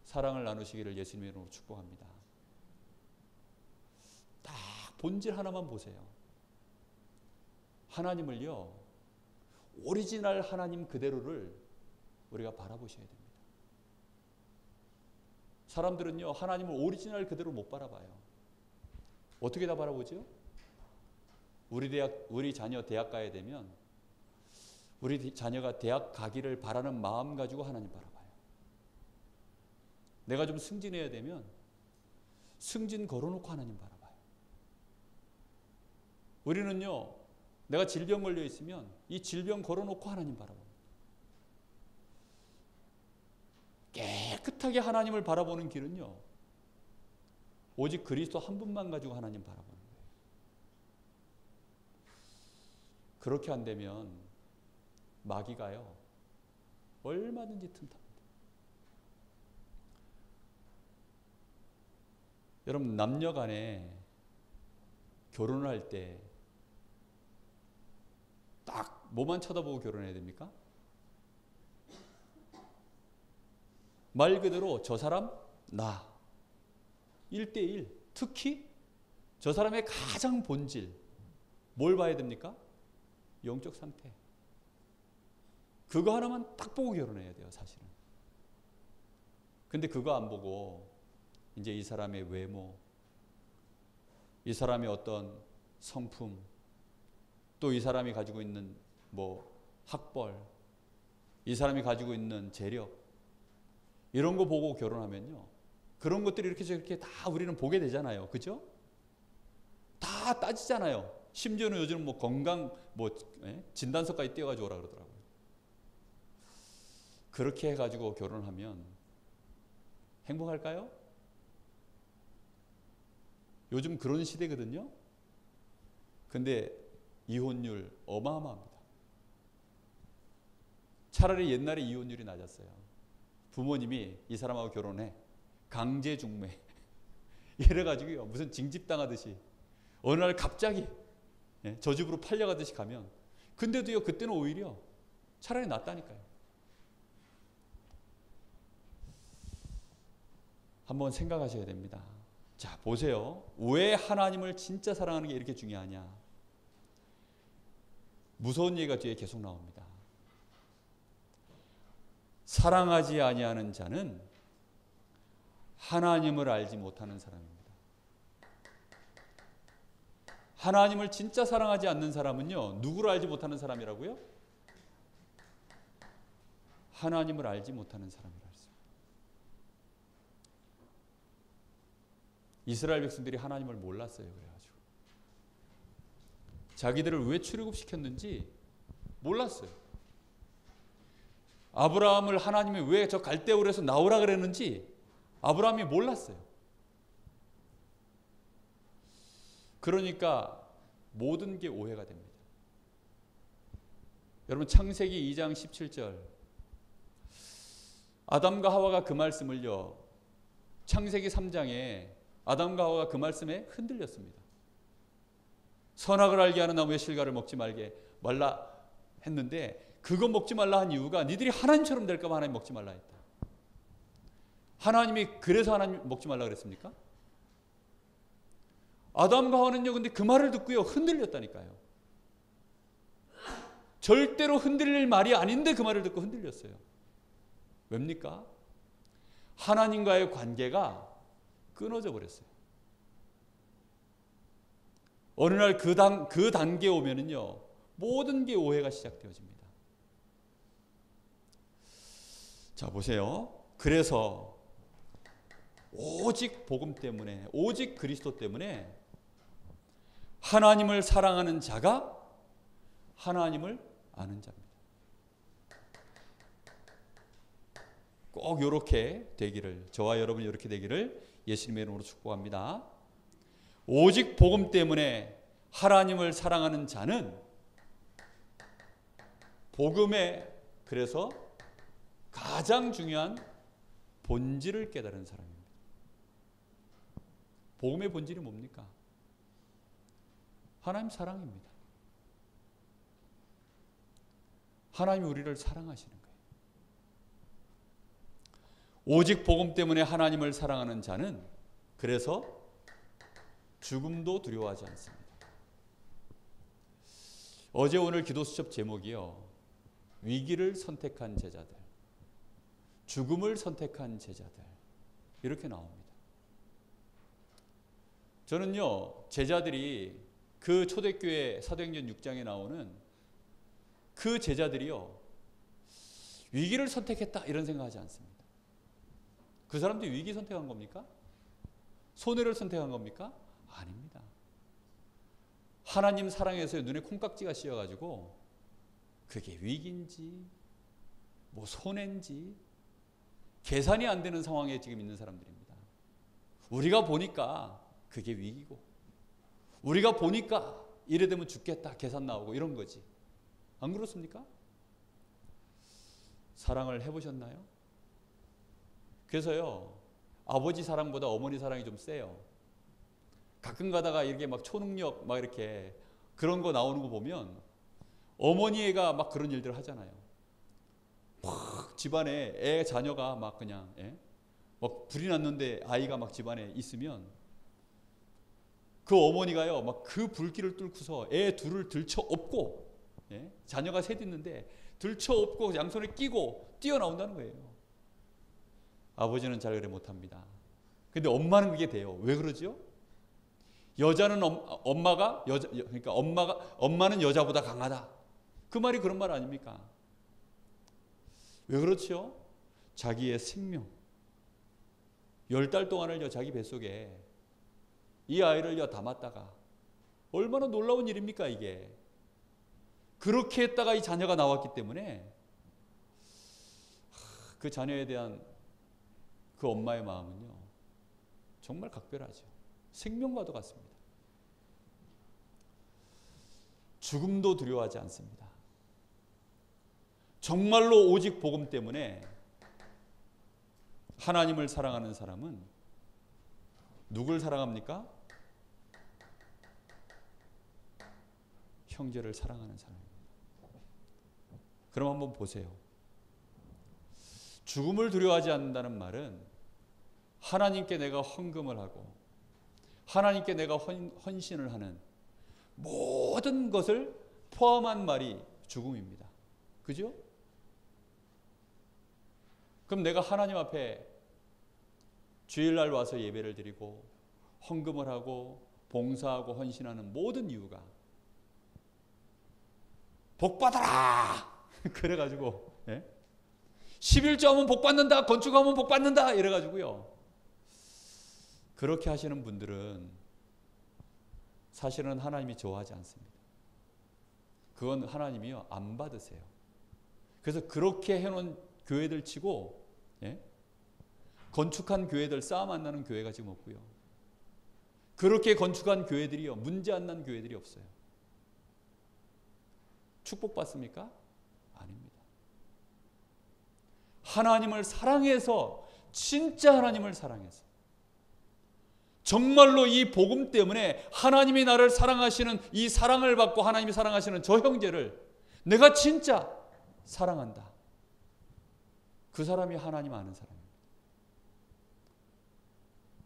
사랑을 나누시기를 예수님의 이름으로 축복합니다. 딱 본질 하나만 보세요. 하나님을요, 오리지널 하나님 그대로를 우리가 바라보셔야 됩니다. 사람들은요, 하나님을 오리지널 그대로 못 바라봐요. 어떻게 다 바라보죠? 우리 자녀 대학 가야 되면 우리 자녀가 대학 가기를 바라는 마음 가지고 하나님 바라봐요. 내가 좀 승진해야 되면 승진 걸어놓고 하나님 바라봐요. 우리는요, 내가 질병 걸려 있으면 이 질병 걸어놓고 하나님 바라봅니다. 깨끗하게 하나님을 바라보는 길은요, 오직 그리스도 한 분만 가지고 하나님 바라보는 거예요. 그렇게 안 되면 마귀가요, 얼마든지 틈탑니다. 여러분, 남녀 간에 결혼을 할 때 딱 뭐만 쳐다보고 결혼해야 됩니까? 말 그대로 저 사람, 나. 1대1. 특히 저 사람의 가장 본질. 뭘 봐야 됩니까? 영적 상태. 그거 하나만 딱 보고 결혼해야 돼요, 사실은. 근데 그거 안 보고 이제 이 사람의 외모, 이 사람의 어떤 성품, 또 이 사람이 가지고 있는 학벌, 이 사람이 가지고 있는 재력, 이런 거 보고 결혼하면요, 그런 것들이 이렇게 저렇게 다 우리는 보게 되잖아요. 그죠? 다 따지잖아요. 심지어는 요즘 건강 진단서까지 띄워가지고 오라 그러더라고요. 그렇게 해가지고 결혼하면 행복할까요? 요즘 그런 시대거든요. 근데 이혼율 어마어마합니다. 차라리 옛날에 이혼율이 낮았어요. 부모님이 이 사람하고 결혼해. 강제 중매. 이래가지고요, 무슨 징집당하듯이 어느 날 갑자기 저 집으로 팔려가듯이 가면, 근데도요, 그때는 오히려 차라리 낫다니까요. 한번 생각하셔야 됩니다. 자, 보세요. 왜 하나님을 진짜 사랑하는 게 이렇게 중요하냐? 무서운 얘기가 뒤에 계속 나옵니다. 사랑하지 아니하는 자는 하나님을 알지 못하는 사람입니다. 하나님을 진짜 사랑하지 않는 사람은요, 누구를 알지 못하는 사람이라고요? 하나님을 알지 못하는 사람이라 했어요. 이스라엘 백성들이 하나님을 몰랐어요. 그래가지고 자기들을 왜 출애굽시켰는지 몰랐어요. 아브라함을 하나님이 왜 저 갈대우르에서 나오라 그랬는지 아브라함이 몰랐어요. 그러니까 모든 게 오해가 됩니다. 여러분, 창세기 2장 17절, 아담과 하와가 그 말씀을요, 창세기 3장에 아담과 하와가 그 말씀에 흔들렸습니다. 선악을 알게 하는 나무의 실과를 먹지 말라 했는데, 그거 먹지 말라 한 이유가 니들이 하나님처럼 될까 봐 하나님 먹지 말라 했다. 하나님이 그래서 하나님 먹지 말라 그랬습니까? 아담과 하와는요, 근데 그 말을 듣고요, 흔들렸다니까요. 절대로 흔들릴 말이 아닌데 그 말을 듣고 흔들렸어요. 왜입니까? 하나님과의 관계가 끊어져 버렸어요. 어느 날 그 단계에 오면은요, 모든 게 오해가 시작되어집니다. 자, 보세요. 그래서 오직 복음 때문에, 오직 그리스도 때문에 하나님을 사랑하는 자가 하나님을 아는 자입니다. 꼭 이렇게 되기를, 저와 여러분이 이렇게 되기를 예수님의 이름으로 축복합니다. 오직 복음 때문에 하나님을 사랑하는 자는 복음의, 그래서 가장 중요한 본질을 깨달은 사람입니다. 복음의 본질이 뭡니까? 하나님 사랑입니다. 하나님이 우리를 사랑하시는 거예요. 오직 복음 때문에 하나님을 사랑하는 자는 그래서 죽음도 두려워하지 않습니다. 어제 오늘 기도 수첩 제목이요, 위기를 선택한 제자들, 죽음을 선택한 제자들, 이렇게 나옵니다. 저는요, 제자들이 그 초대교회 사도행전 6장에 나오는 그 제자들이요, 위기를 선택했다 이런 생각하지 않습니다. 그 사람들이 위기 선택한 겁니까? 손해를 선택한 겁니까? 아닙니다. 하나님 사랑에서 눈에 콩깍지가 씌어가지고 그게 위기인지 뭐 손해인지 계산이 안 되는 상황에 지금 있는 사람들입니다. 우리가 보니까 그게 위기고, 우리가 보니까 이래 되면 죽겠다 계산 나오고 이런 거지. 안 그렇습니까? 사랑을 해보셨나요? 그래서요, 아버지 사랑보다 어머니 사랑이 좀 세요. 가끔 가다가 이렇게 막 초능력 막 이렇게 그런 거 나오는 거 보면 어머니가 막 그런 일들 하잖아요. 막 집안에 애 자녀가 막 그냥 막 불이 났는데 아이가 막 집안에 있으면 그 어머니가요 막 그 불길을 뚫고서 애 둘을 들쳐 업고, 자녀가 셋 있는데 들쳐 업고 양손에 끼고 뛰어나온다는 거예요. 아버지는 잘 그래 못합니다. 근데 엄마는 그게 돼요. 왜 그러죠? 여자는 엄마가 그러니까 엄마는 여자보다 강하다. 그 말이 그런 말 아닙니까? 왜 그렇죠? 자기의 생명 10달 동안을요 자기 뱃속에 이 아이를요 담았다가 얼마나 놀라운 일입니까 이게. 그렇게 했다가 이 자녀가 나왔기 때문에 그 자녀에 대한 그 엄마의 마음은요 정말 각별하죠. 생명과도 같습니다. 죽음도 두려워하지 않습니다. 정말로 오직 복음 때문에 하나님을 사랑하는 사람은 누굴 사랑합니까? 형제를 사랑하는 사람입니다. 그럼 한번 보세요. 죽음을 두려워하지 않는다는 말은 하나님께 내가 헌금을 하고 하나님께 내가 헌신을 하는 모든 것을 포함한 말이 죽음입니다. 그죠? 그럼 내가 하나님 앞에 주일날 와서 예배를 드리고 헌금을 하고 봉사하고 헌신하는 모든 이유가 복 받아라! 그래가지고 11조 하면 복 받는다, 건축하면 복 받는다 이래가지고요. 그렇게 하시는 분들은 사실은 하나님이 좋아하지 않습니다. 그건 하나님이요 안 받으세요. 그래서 그렇게 해놓은 교회들 치고 건축한 교회들 싸움 안 나는 교회가 지금 없고요. 그렇게 건축한 교회들이요 문제 안 난 교회들이 없어요. 축복받습니까? 아닙니다. 하나님을 사랑해서, 진짜 하나님을 사랑해서 정말로 이 복음 때문에 하나님이 나를 사랑하시는 이 사랑을 받고 하나님이 사랑하시는 저 형제를 내가 진짜 사랑한다. 그 사람이 하나님 아는 사람입니다.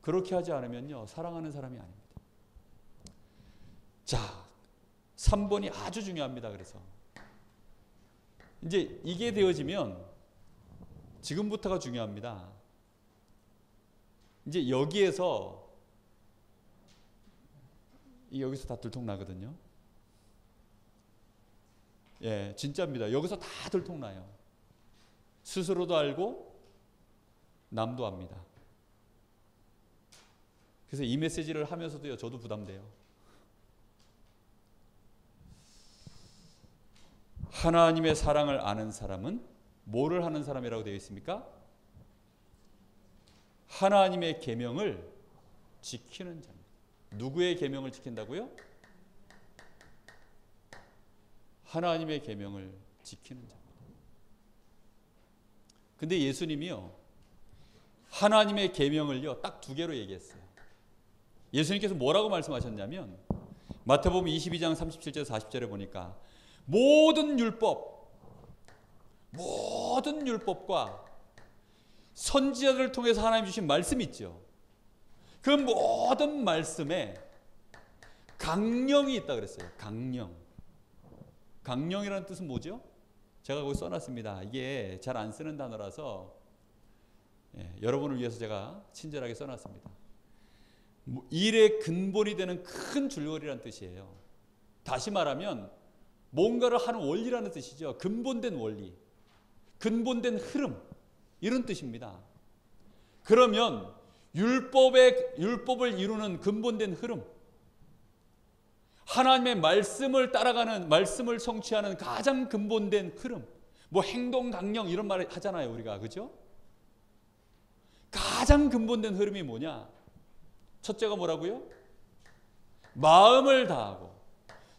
그렇게 하지 않으면요 사랑하는 사람이 아닙니다. 자, 3번이 아주 중요합니다. 그래서 이제 이게 되어지면 지금부터가 중요합니다. 이제 여기서 다 들통나거든요. 예, 진짜입니다. 여기서 다 들통나요. 스스로도 알고 남도 압니다. 그래서 이 메시지를 하면서도요, 저도 부담돼요. 하나님의 사랑을 아는 사람은 뭐를 하는 사람이라고 되어 있습니까? 하나님의 계명을 지키는 자입니다. 누구의 계명을 지킨다고요? 하나님의 계명을 지키는 자입니다. 근데 예수님이요, 하나님의 계명을요 딱 두 개로 얘기했어요. 예수님께서 뭐라고 말씀하셨냐면 마태복음 22장 37절 40절에 보니까 모든 율법과 선지자들을 통해서 하나님 주신 말씀이 있죠. 그 모든 말씀에 강령이 있다 그랬어요. 강령이라는 뜻은 뭐죠? 제가 거기 써놨습니다. 이게 잘 안 쓰는 단어라서 여러분을 위해서 제가 친절하게 써놨습니다. 일의 근본이 되는 큰 줄거리라는 뜻이에요. 다시 말하면 뭔가를 하는 원리라는 뜻이죠. 근본된 원리, 근본된 흐름, 이런 뜻입니다. 그러면 율법을 이루는 근본된 흐름, 하나님의 말씀을 따라가는, 말씀을 성취하는 가장 근본된 흐름, 뭐 행동 강령 이런 말 하잖아요, 우리가. 그죠? 가장 근본된 흐름이 뭐냐? 첫째가 뭐라고요? 마음을 다하고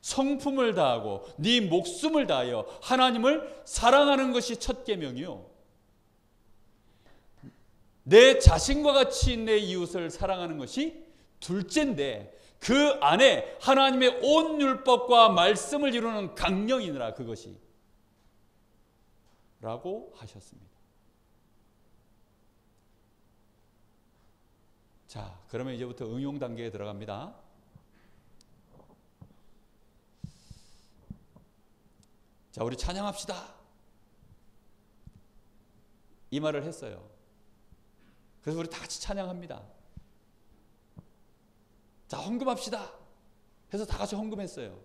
성품을 다하고 네 목숨을 다하여 하나님을 사랑하는 것이 첫 계명이요, 내 자신과 같이 내 이웃을 사랑하는 것이 둘째인데, 그 안에 하나님의 온 율법과 말씀을 이루는 강령이니라, 그것이 라고 하셨습니다. 자, 그러면 이제부터 응용 단계에 들어갑니다. 자, 우리 찬양합시다, 이 말을 했어요. 그래서 우리 다 같이 찬양합니다. 자, 헌금합시다 해서 다 같이 헌금했어요.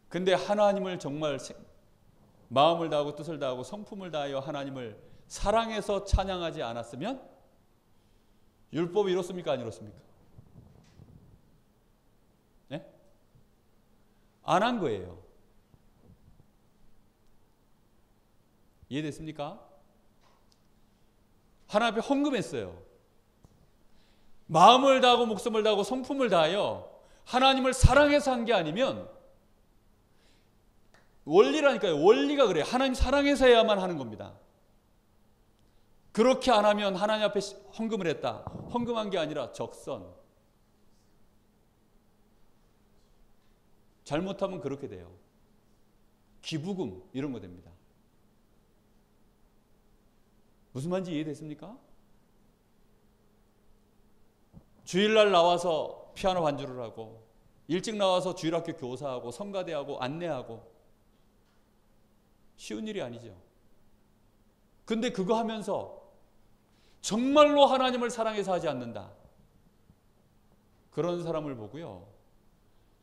근데 하나님을 정말 마음을 다하고 뜻을 다하고 성품을 다하여 하나님을 사랑해서 찬양하지 않았으면 율법이 이렇습니까? 안 이렇습니까? 네? 안 한 거예요. 이해됐습니까? 하나님 앞에 헌금했어요. 마음을 다하고 목숨을 다하고 성품을 다하여 하나님을 사랑해서 한 게 아니면, 원리라니까요. 원리가 그래요. 하나님 사랑해서 해야만 하는 겁니다. 그렇게 안 하면 하나님 앞에 헌금을 했다, 헌금한 게 아니라 적선, 잘못하면 그렇게 돼요. 기부금 이런 거 됩니다. 무슨 말인지 이해됐습니까? 주일날 나와서 피아노 반주를 하고, 일찍 나와서 주일학교 교사하고 성가대하고 안내하고, 쉬운 일이 아니죠. 근데 그거 하면서 정말로 하나님을 사랑해서 하지 않는다, 그런 사람을 보고요,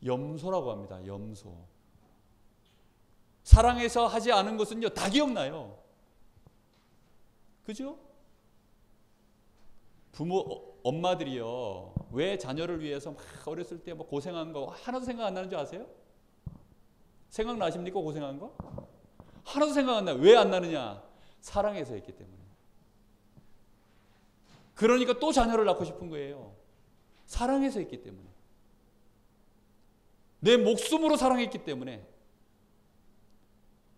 염소라고 합니다. 염소. 사랑해서 하지 않은 것은요 다 기억나요. 그죠? 엄마들이요, 왜 자녀를 위해서 막 어렸을 때 뭐 고생한 거 하나도 생각 안 나는 줄 아세요? 생각나십니까? 고생한 거? 하나도 생각 안 나요. 왜 안 나느냐? 사랑해서 했기 때문에. 그러니까 또 자녀를 낳고 싶은 거예요. 사랑해서 했기 때문에. 내 목숨으로 사랑했기 때문에.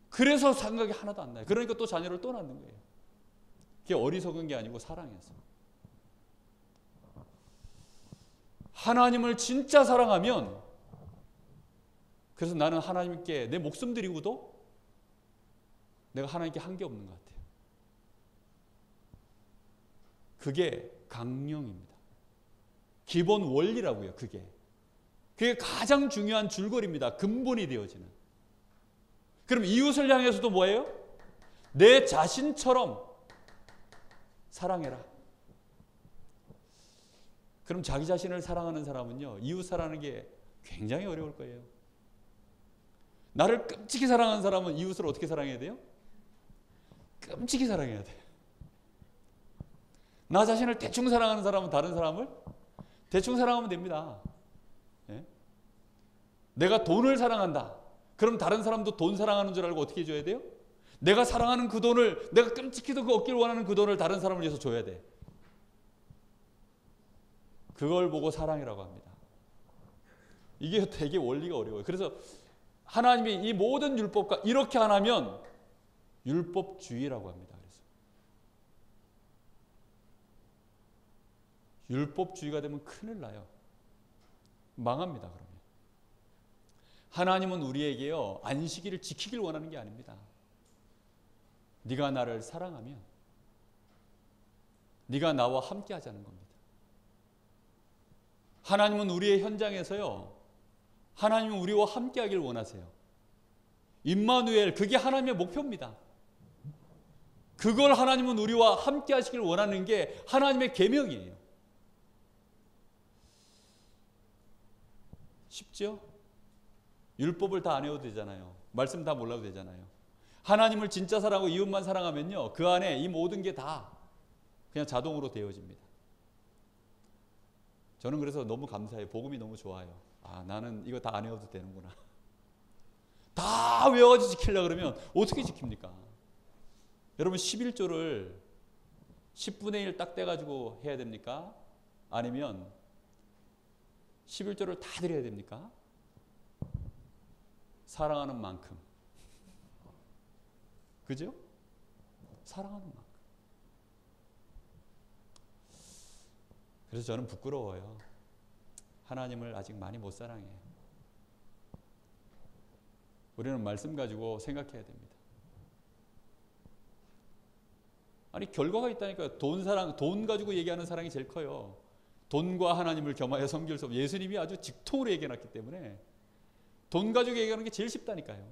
그래서 생각이 하나도 안 나요. 그러니까 또 자녀를 또 낳는 거예요. 그게 어리석은 게 아니고 사랑해서. 하나님을 진짜 사랑하면, 그래서 나는 하나님께 내 목숨 드리고도 내가 하나님께 한 게 없는 것 같아요. 그게 강령입니다. 기본 원리라고요. 그게 가장 중요한 줄거리입니다. 근본이 되어지는. 그럼 이웃을 향해서도 뭐예요? 내 자신처럼 사랑해라. 그럼 자기 자신을 사랑하는 사람은요, 이웃 사랑하는 게 굉장히 어려울 거예요. 나를 끔찍히 사랑하는 사람은 이웃을 어떻게 사랑해야 돼요? 끔찍히 사랑해야 돼. 나 자신을 대충 사랑하는 사람은 다른 사람을 대충 사랑하면 됩니다. 예? 내가 돈을 사랑한다. 그럼 다른 사람도 돈 사랑하는 줄 알고 어떻게 해줘야 돼요? 내가 사랑하는 그 돈을, 내가 끔찍히도 그 얻기를 원하는 그 돈을 다른 사람을 위해서 줘야 돼. 그걸 보고 사랑이라고 합니다. 이게 되게 원리가 어려워요. 그래서 하나님이 이 모든 율법과 이렇게 안 하면 율법주의라고 합니다. 그래서 율법주의가 되면 큰일 나요. 망합니다. 그러면 하나님은 우리에게요 안식일을 지키길 원하는 게 아닙니다. 네가 나를 사랑하면 네가 나와 함께 하자는 겁니다. 하나님은 우리의 현장에서요 하나님은 우리와 함께 하길 원하세요. 임마누엘, 그게 하나님의 목표입니다. 그걸 하나님은 우리와 함께 하시길 원하는 게 하나님의 계명이에요. 쉽죠? 율법을 다 안 외워도 되잖아요. 말씀 다 몰라도 되잖아요. 하나님을 진짜 사랑하고 이웃만 사랑하면요 그 안에 이 모든 게 다 그냥 자동으로 되어집니다. 저는 그래서 너무 감사해요. 복음이 너무 좋아요. 아, 나는 이거 다 안 외워도 되는구나. 다 외워서 지키려고 그러면 어떻게 지킵니까? 여러분 11조를 10분의 1 딱 떼가지고 해야 됩니까? 아니면 11조를 다 드려야 됩니까? 사랑하는 만큼. 그죠? 사랑하는 만큼. 그래서 저는 부끄러워요. 하나님을 아직 많이 못 사랑해요. 우리는 말씀 가지고 생각해야 됩니다. 아니 결과가 있다니까요. 돈 가지고 얘기하는 사랑이 제일 커요. 돈과 하나님을 겸하여 섬길 수 없는 예수님이 아주 직통으로 얘기해놨기 때문에 돈 가지고 얘기하는 게 제일 쉽다니까요.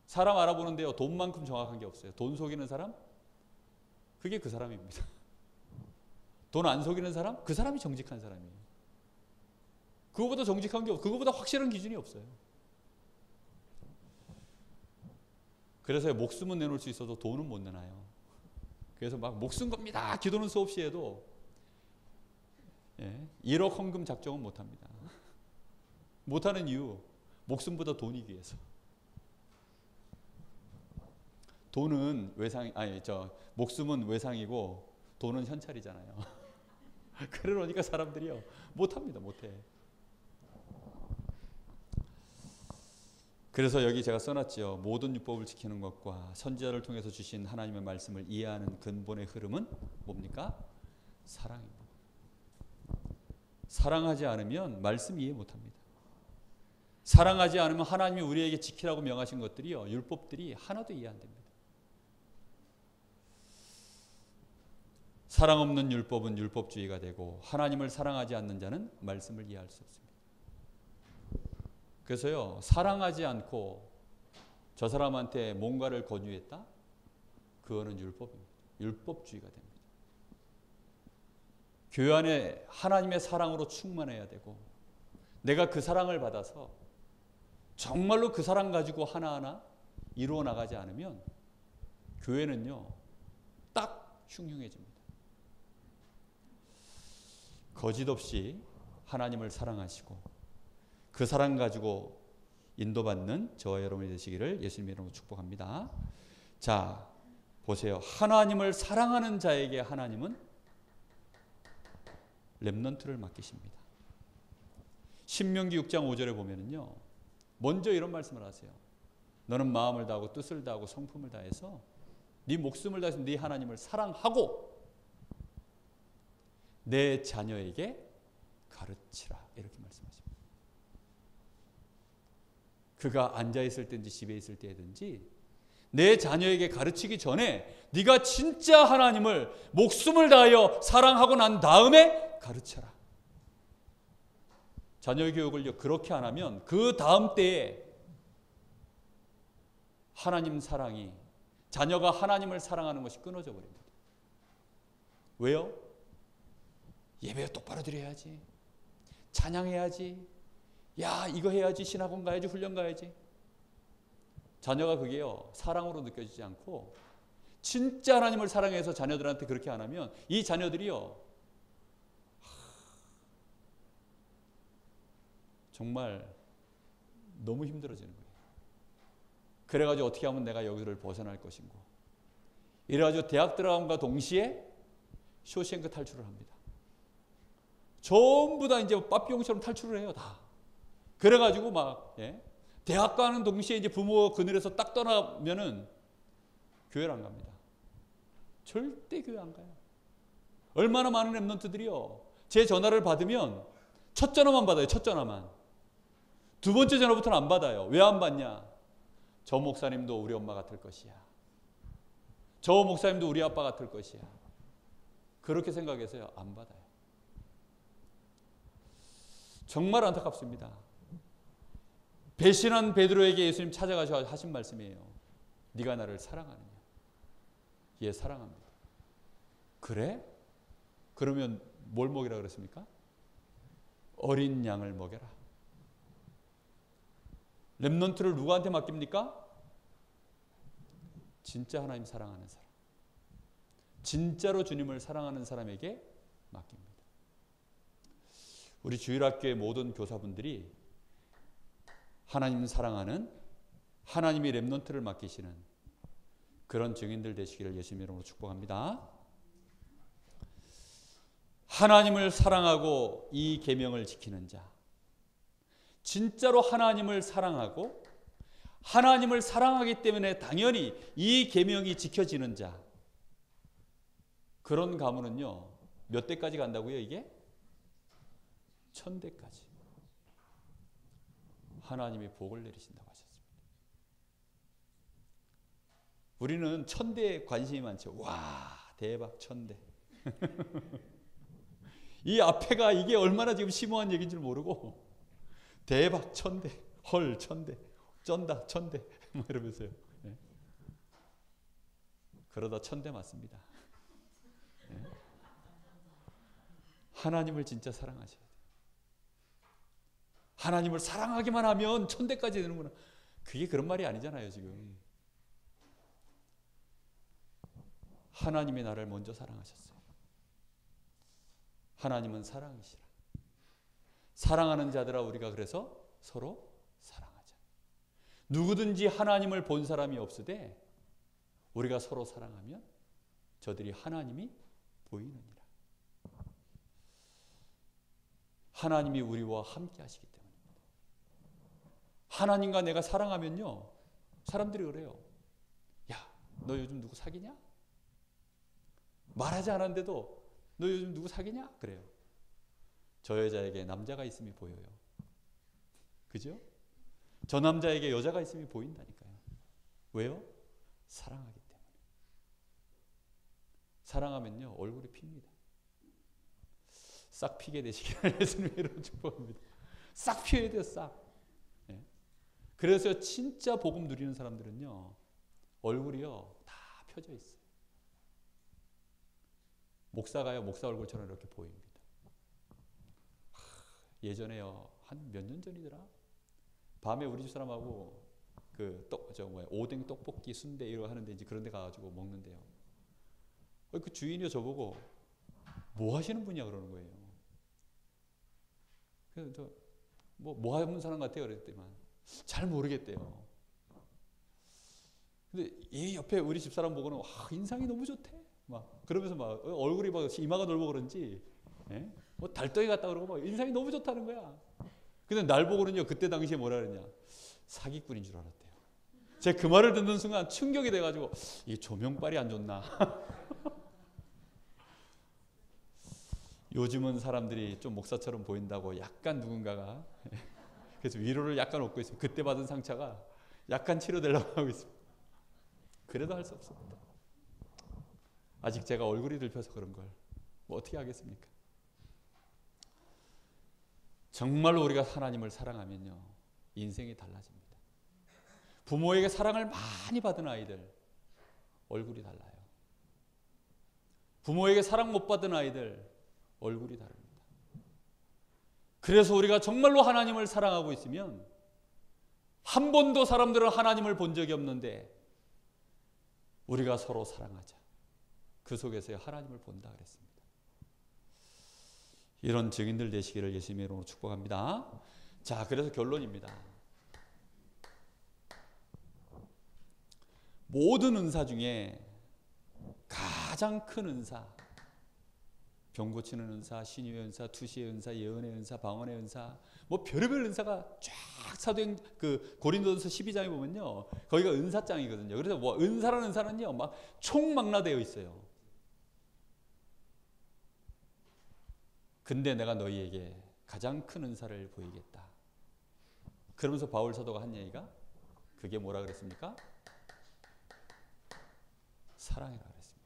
사람 알아보는데요. 돈만큼 정확한 게 없어요. 돈 속이는 사람? 그게 그 사람입니다. 돈 안 속이는 사람? 그 사람이 정직한 사람이에요. 그거보다 정직한 게 없어요. 그거보다 확실한 기준이 없어요. 그래서 목숨은 내놓을 수 있어도 돈은 못 내놔요. 그래서 막 목숨 겁니다. 기도는 수없이 해도 1억 헌금 작정은 못합니다. 못하는 이유 목숨보다 돈이 귀해서. 목숨은 외상이고 돈은 현찰이잖아요. 그러니까 사람들이요 못합니다. 못해. 그래서 여기 제가 써놨죠. 모든 율법을 지키는 것과 선지자를 통해서 주신 하나님의 말씀을 이해하는 근본의 흐름은 뭡니까? 사랑입니다. 사랑하지 않으면 말씀 이해 못합니다. 사랑하지 않으면 하나님이 우리에게 지키라고 명하신 것들이요 율법들이 하나도 이해 안 됩니다. 사랑 없는 율법은 율법주의가 되고 하나님을 사랑하지 않는 자는 말씀을 이해할 수 없습니다. 그래서요 사랑하지 않고 저 사람한테 뭔가를 권유했다? 그거는 율법입니다. 율법주의가 됩니다. 교회 안에 하나님의 사랑으로 충만해야 되고 내가 그 사랑을 받아서 정말로 그 사랑 가지고 하나하나 이루어 나가지 않으면 교회는요 딱 흉흉해집니다. 거짓없이 하나님을 사랑하시고 그 사랑 가지고 인도받는 저와 여러분이 되시기를 예수님의 이름으로 축복합니다. 자, 보세요. 하나님을 사랑하는 자에게 하나님은 렘넌트를 맡기십니다. 신명기 6장 5절에 보면은요. 먼저 이런 말씀을 하세요. 너는 마음을 다하고 뜻을 다하고 성품을 다해서 네 목숨을 다해서 네 하나님을 사랑하고 내 자녀에게 가르치라. 이렇게 말씀하십니다. 그가 앉아있을 때든지 집에 있을 때든지 내 자녀에게 가르치기 전에 네가 진짜 하나님을 목숨을 다하여 사랑하고 난 다음에 가르쳐라. 자녀 교육을 그렇게 안 하면 그 다음 때에 하나님 사랑이 자녀가 하나님을 사랑하는 것이 끊어져 버립니다. 왜요? 예배 똑바로 드려야지. 찬양해야지. 야, 이거 해야지. 신학원 가야지. 훈련 가야지. 자녀가 그게요, 사랑으로 느껴지지 않고 진짜 하나님을 사랑해서 자녀들한테 그렇게 안 하면 이 자녀들이요, 정말 너무 힘들어지는 거예요. 그래가지고 어떻게 하면 내가 여기를 벗어날 것인고, 이래가지고 대학 들어감과 동시에 쇼생크 탈출을 합니다. 전부 다 이제 빠삐용처럼 탈출을 해요, 다. 그래가지고 막, 대학 가는 동시에 이제 부모 그늘에서 딱 떠나면은 교회를 안 갑니다. 절대 교회 안 가요. 얼마나 많은 랩런트들이요, 제 전화를 받으면 첫 전화만 받아요. 첫 전화만. 두 번째 전화부터는 안 받아요. 왜 안 받냐? 저 목사님도 우리 엄마 같을 것이야. 저 목사님도 우리 아빠 같을 것이야. 그렇게 생각해서요, 안 받아요. 정말 안타깝습니다. 배신한 베드로에게 예수님 찾아가셔서 하신 말씀이에요. 네가 나를 사랑하느냐? 예, 사랑합니다. 그래? 그러면 뭘 먹이라 그랬습니까? 어린 양을 먹여라. 렘넌트를 누구한테 맡깁니까? 진짜 하나님 사랑하는 사람, 진짜로 주님을 사랑하는 사람에게 맡깁니다. 우리 주일학교의 모든 교사분들이 하나님 사랑하는, 하나님이 렘넌트를 맡기시는 그런 증인들 되시기를 예수님 이름으로 축복합니다. 하나님을 사랑하고 이 계명을 지키는 자, 진짜로 하나님을 사랑하고 하나님을 사랑하기 때문에 당연히 이 계명이 지켜지는 자, 그런 가문은요, 몇 대까지 간다고요? 이게 1000대까지 하나님이 복을 내리신다고 하셨습니다. 우리는 1000대에 관심이 많죠. 와, 대박 1000대. 이 앞에가 이게 얼마나 지금 심오한 얘기인 줄 모르고 대박 1000대, 헐 1000대, 쩐다 1000대 뭐 이러면서요. 그러다 1000대 맞습니다. 하나님을 진짜 사랑하셔야 돼요. 하나님을 사랑하기만 하면 1000대까지 되는구나. 그게 그런 말이 아니잖아요, 지금. 하나님이 나를 먼저 사랑하셨어요. 하나님은 사랑이시라. 사랑하는 자들아, 우리가 그래서 서로 사랑하자. 누구든지 하나님을 본 사람이 없으되 우리가 서로 사랑하면 저들이 하나님이 보이느니라. 하나님이 우리와 함께 하시기 때문입니다. 하나님과 내가 사랑하면요, 사람들이 그래요. 야, 너 요즘 누구 사귀냐? 말하지 않았는데도 너 요즘 누구 사귀냐? 그래요. 저 여자에게 남자가 있음이 보여요. 그죠? 저 남자에게 여자가 있음이 보인다니까요. 왜요? 사랑하기 때문에. 사랑하면요, 얼굴이 핍니다. 싹 피게 되시기를 예수님으로 축복합니다. 싹 피어야 돼요, 싹. 그래서 진짜 복음 누리는 사람들은요, 얼굴이요, 다 펴져 있어요. 목사가요, 목사 얼굴처럼 이렇게 보입니다. 예전에요, 한 몇 년 전이더라, 밤에 우리 집 사람하고 오뎅 떡볶이 순대 이런 거 하는데 이제 그런 데 가가지고 먹는데요, 그 주인이요, 저보고 뭐 하시는 분이야 그러는 거예요. 그래서 뭐 하는 사람 같아요 그랬더니만 잘 모르겠대요. 근데 이 옆에 우리 집사람 보고는 와, 인상이 너무 좋대 막 그러면서 막 얼굴이 막 이마가 넓어 그런지 뭐 달덩이 같다 그러고 막 인상이 너무 좋다는 거야. 근데 날 보고는요, 그때 당시에 뭐라 그랬냐, 사기꾼인 줄 알았대요. 제가 그 말을 듣는 순간 충격이 돼가지고 이 조명빨이 안 좋나. 요즘은 사람들이 좀 목사처럼 보인다고 약간 누군가가 그래서 위로를 약간 얻고 있습니다. 그때 받은 상처가 약간 치료되려고 하고 있습니다. 그래도 할 수 없습니다. 아직 제가 얼굴이 들펴서 그런 걸 뭐 어떻게 하겠습니까? 정말로 우리가 하나님을 사랑하면요, 인생이 달라집니다. 부모에게 사랑을 많이 받은 아이들 얼굴이 달라요. 부모에게 사랑 못 받은 아이들 얼굴이 다릅니다. 그래서 우리가 정말로 하나님을 사랑하고 있으면 한 번도 사람들은 하나님을 본 적이 없는데 우리가 서로 사랑하자. 그 속에서 하나님을 본다 그랬습니다. 이런 증인들 되시기를 예수님의 이름으로 축복합니다. 자, 그래서 결론입니다. 모든 은사 중에 가장 큰 은사, 병 고치는 은사, 신유의 은사, 투시의 은사, 예언의 은사, 방언의 은사, 뭐 별의별 은사가 쫙 사도행 고린도전서 12장에 보면요, 거기가 은사장이거든요. 그래서 뭐 은사라는 은사는요 막 총망라되어 있어요. 근데 내가 너희에게 가장 큰 은사를 보이겠다. 그러면서 바울 사도가 한 얘기가 그게 뭐라 그랬습니까? 사랑이라 그랬습니다.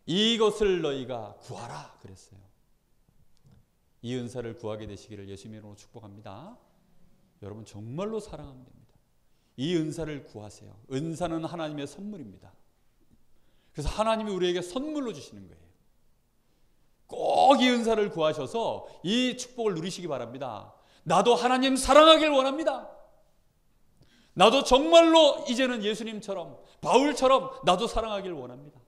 이것을 너희가 구하라 그랬어요. 이 은사를 구하게 되시기를 예수님의 이름으로 축복합니다. 여러분 정말로 사랑하면 됩니다. 이 은사를 구하세요. 은사는 하나님의 선물입니다. 그래서 하나님이 우리에게 선물로 주시는 거예요. 꼭 이 은사를 구하셔서 이 축복을 누리시기 바랍니다. 나도 하나님 사랑하길 원합니다. 나도 정말로 이제는 예수님처럼 바울처럼 나도 사랑하길 원합니다.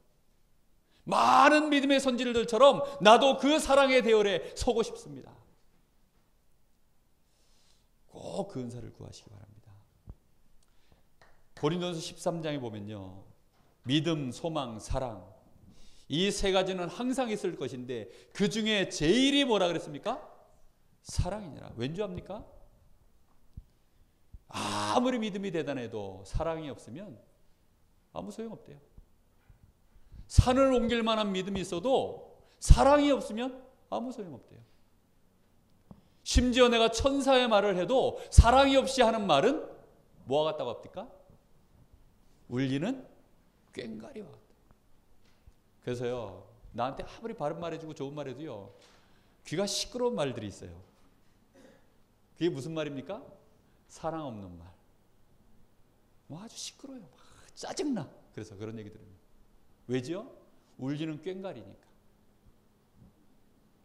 많은 믿음의 선지자들처럼 나도 그 사랑의 대열에 서고 싶습니다. 꼭 그 은사를 구하시기 바랍니다. 고린도전서 13장에 보면요, 믿음, 소망, 사랑, 이 세 가지는 항상 있을 것인데 그 중에 제일이 뭐라 그랬습니까? 사랑이니라. 왠지 압니까? 아무리 믿음이 대단해도 사랑이 없으면 아무 소용없대요. 산을 옮길 만한 믿음이 있어도 사랑이 없으면 아무 소용없대요. 심지어 내가 천사의 말을 해도 사랑이 없이 하는 말은 뭐와 같다고 합니까? 울리는 꽹과리와 같다. 그래서요, 나한테 아무리 바른 말 해주고 좋은 말 해도요, 귀가 시끄러운 말들이 있어요. 그게 무슨 말입니까? 사랑 없는 말. 뭐 아주 시끄러워요. 막 짜증나. 그래서 그런 얘기 들으면. 왜지요? 울리는 꽹과리니까.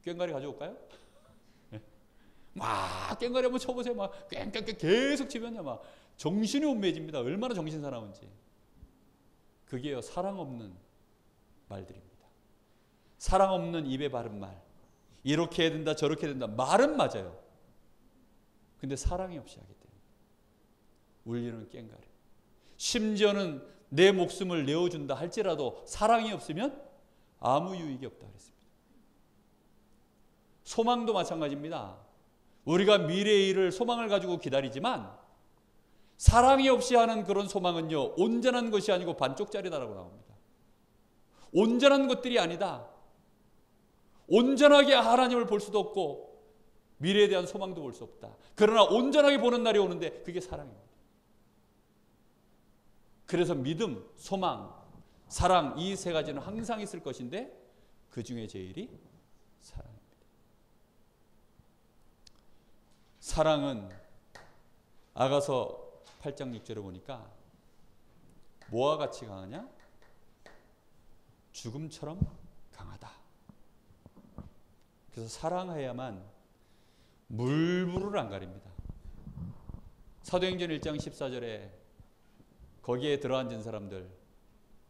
꽹과리 가져올까요? 막 꽹과리 한번 쳐보세요. 막 꽹꽹꽹 계속 치면요, 막 정신이 혼미해집니다. 얼마나 정신 사나운지. 그게요, 사랑 없는 말들입니다. 사랑 없는 입에 바른 말. 이렇게 해야 된다, 저렇게 해야 된다. 말은 맞아요. 근데 사랑이 없이 하기 때문에 울리는 꽹과리. 심지어는 내 목숨을 내어준다 할지라도 사랑이 없으면 아무 유익이 없다 그랬습니다. 소망도 마찬가지입니다. 우리가 미래의 일을 소망을 가지고 기다리지만 사랑이 없이 하는 그런 소망은요, 온전한 것이 아니고 반쪽짜리다라고 나옵니다. 온전한 것들이 아니다. 온전하게 하나님을 볼 수도 없고 미래에 대한 소망도 볼 수 없다. 그러나 온전하게 보는 날이 오는데 그게 사랑입니다. 그래서 믿음, 소망, 사랑, 이 세 가지는 항상 있을 것인데 그 중에 제일이 사랑입니다. 사랑은 아가서 8장 6절에 보니까 뭐와 같이 강하냐? 죽음처럼 강하다. 그래서 사랑해야만 물불을 안 가립니다. 사도행전 1장 14절에 거기에 들어앉은 사람들,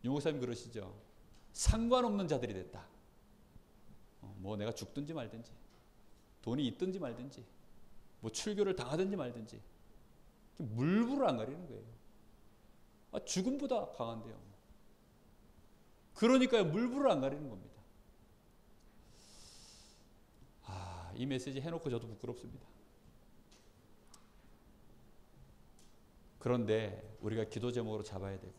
유목사님 그러시죠. 상관없는 자들이 됐다. 뭐 내가 죽든지 말든지, 돈이 있든지 말든지, 뭐 출교를 당하든지 말든지 물불을 안 가리는 거예요. 죽음보다 강한데요. 그러니까요, 물불을 안 가리는 겁니다. 이 메시지 해놓고 저도 부끄럽습니다. 그런데 우리가 기도 제목으로 잡아야 되고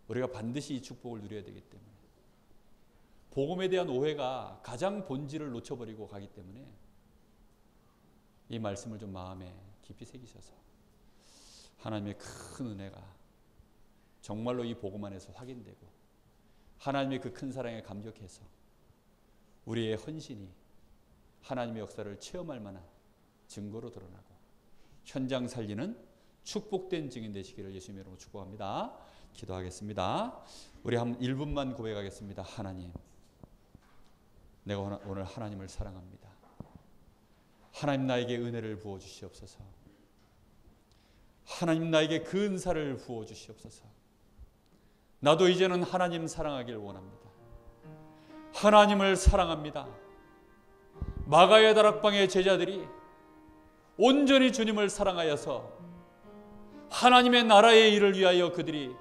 우리가 반드시 이 축복을 누려야 되기 때문에 복음에 대한 오해가 가장 본질을 놓쳐버리고 가기 때문에 이 말씀을 좀 마음에 깊이 새기셔서 하나님의 큰 은혜가 정말로 이 복음 안에서 확인되고 하나님의 그 큰 사랑에 감격해서 우리의 헌신이 하나님의 역사를 체험할 만한 증거로 드러나고 현장 살리는 축복된 증인 되시기를 예수님의 이름으로 축복합니다. 기도하겠습니다. 우리 한 1분만 고백하겠습니다. 하나님, 내가 오늘 하나님을 사랑합니다. 하나님 나에게 은혜를 부어 주시옵소서. 하나님 나에게 그 은사를 부어 주시옵소서. 나도 이제는 하나님 사랑하길 원합니다. 하나님을 사랑합니다. 마가의 다락방의 제자들이 온전히 주님을 사랑하여서 하나님의 나라의 일을 위하여 그들이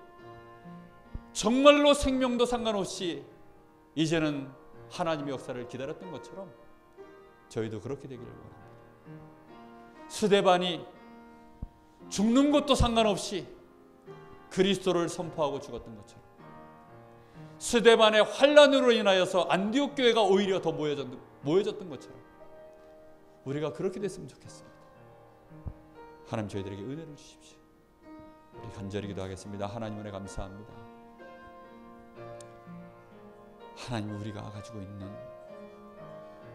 정말로 생명도 상관없이 이제는 하나님의 역사를 기다렸던 것처럼 저희도 그렇게 되기를 원합니다. 스데반이 죽는 것도 상관없이 그리스도를 선포하고 죽었던 것처럼, 스데반의 환난으로 인하여서 안디옥 교회가 오히려 더 모여졌던 것처럼 우리가 그렇게 됐으면 좋겠습니다. 하나님 저희들에게 은혜를 주십시오. 우리 간절히 기도하겠습니다. 하나님 은혜 감사합니다. 하나님 우리가 가지고 있는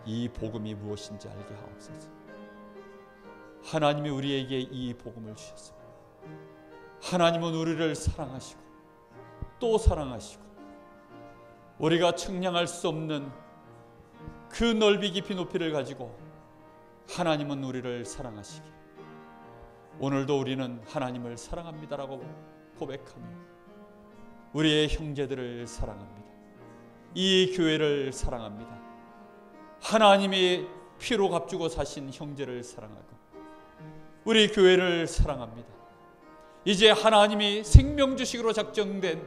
이 복음이 무엇인지 알게 하옵소서. 하나님이 우리에게 이 복음을 주셨습니다. 하나님은 우리를 사랑하시고 또 사랑하시고 우리가 측량할 수 없는 그 넓이 깊이 높이를 가지고 하나님은 우리를 사랑하시기, 오늘도 우리는 하나님을 사랑합니다라고 고백하며 우리의 형제들을 사랑합니다. 이 교회를 사랑합니다. 하나님이 피로 값주고 사신 형제를 사랑하고 우리 교회를 사랑합니다. 이제 하나님이 생명주식으로 작정된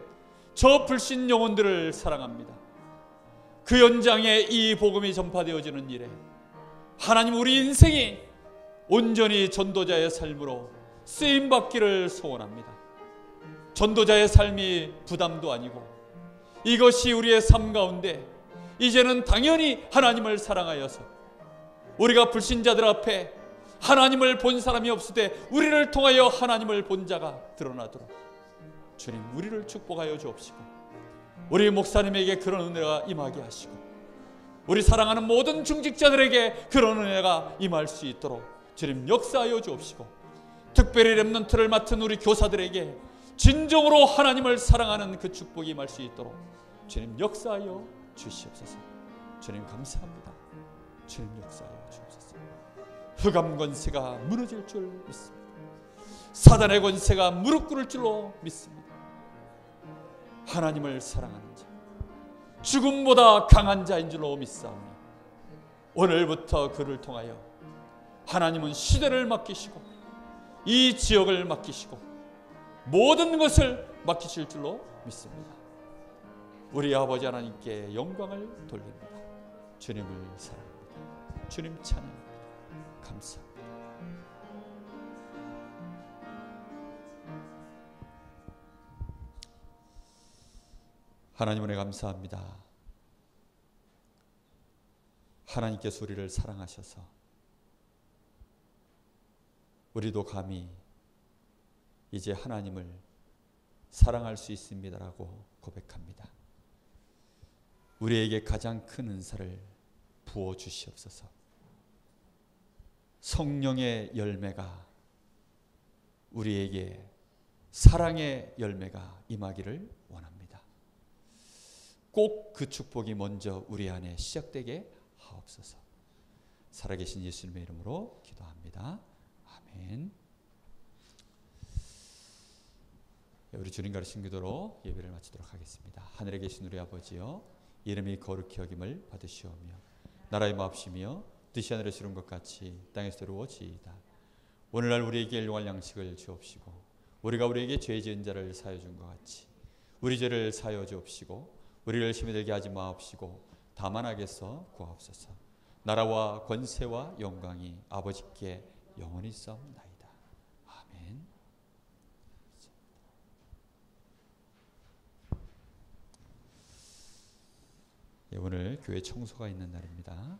저 불신 영혼들을 사랑합니다. 그 연장에 이 복음이 전파되어지는 일에 하나님 우리 인생이 온전히 전도자의 삶으로 쓰임받기를 소원합니다. 전도자의 삶이 부담도 아니고 이것이 우리의 삶 가운데 이제는 당연히 하나님을 사랑하여서 우리가 불신자들 앞에 하나님을 본 사람이 없을 때 우리를 통하여 하나님을 본 자가 드러나도록 주님 우리를 축복하여 주옵시고, 우리 목사님에게 그런 은혜가 임하게 하시고 우리 사랑하는 모든 중직자들에게 그런 은혜가 임할 수 있도록 주님 역사하여 주옵시고, 특별히 렘넌트를 맡은 우리 교사들에게 진정으로 하나님을 사랑하는 그 축복이 임할 수 있도록 주님 역사하여 주시옵소서. 주님 감사합니다. 주님 역사하여 주옵소서. 흑암 권세가 무너질 줄 믿습니다. 사단의 권세가 무릎 꿇을 줄로 믿습니다. 하나님을 사랑하는 자, 죽음보다 강한 자인 줄로 믿사오니 오늘부터 그를 통하여 하나님은 시대를 맡기시고 이 지역을 맡기시고 모든 것을 맡기실 줄로 믿습니다. 우리 아버지 하나님께 영광을 돌립니다. 주님을 사랑합니다. 주님 찬양합니다. 감사합니다. 하나님 은혜 감사합니다. 하나님께서 우리를 사랑하셔서 우리도 감히 이제 하나님을 사랑할 수 있습니다라고 고백합니다. 우리에게 가장 큰 은사를 부어 주시옵소서. 성령의 열매가 우리에게 사랑의 열매가 임하기를 원합니다. 꼭 그 축복이 먼저 우리 안에 시작되게 하옵소서. 살아계신 예수님의 이름으로 기도합니다. 아멘. 우리 주님 가르친 기도로 예배를 마치도록 하겠습니다. 하늘에 계신 우리 아버지여, 이름이 거룩히 여김을 받으시오며 나라의 마옵시며 뜻이 하늘에 이룬 것 같이 땅에서 이루어지이다. 오늘날 우리에게 일용할 양식을 주옵시고 우리가 우리에게 죄 지은 자를 사하여 준 것 같이 우리 죄를 사하여 주옵시고 우리를 힘이 들게 하지 마옵시고 다만 악에서 구하옵소서. 나라와 권세와 영광이 아버지께 영원히 있사옵나이다. 아멘. 오늘 교회 청소가 있는 날입니다.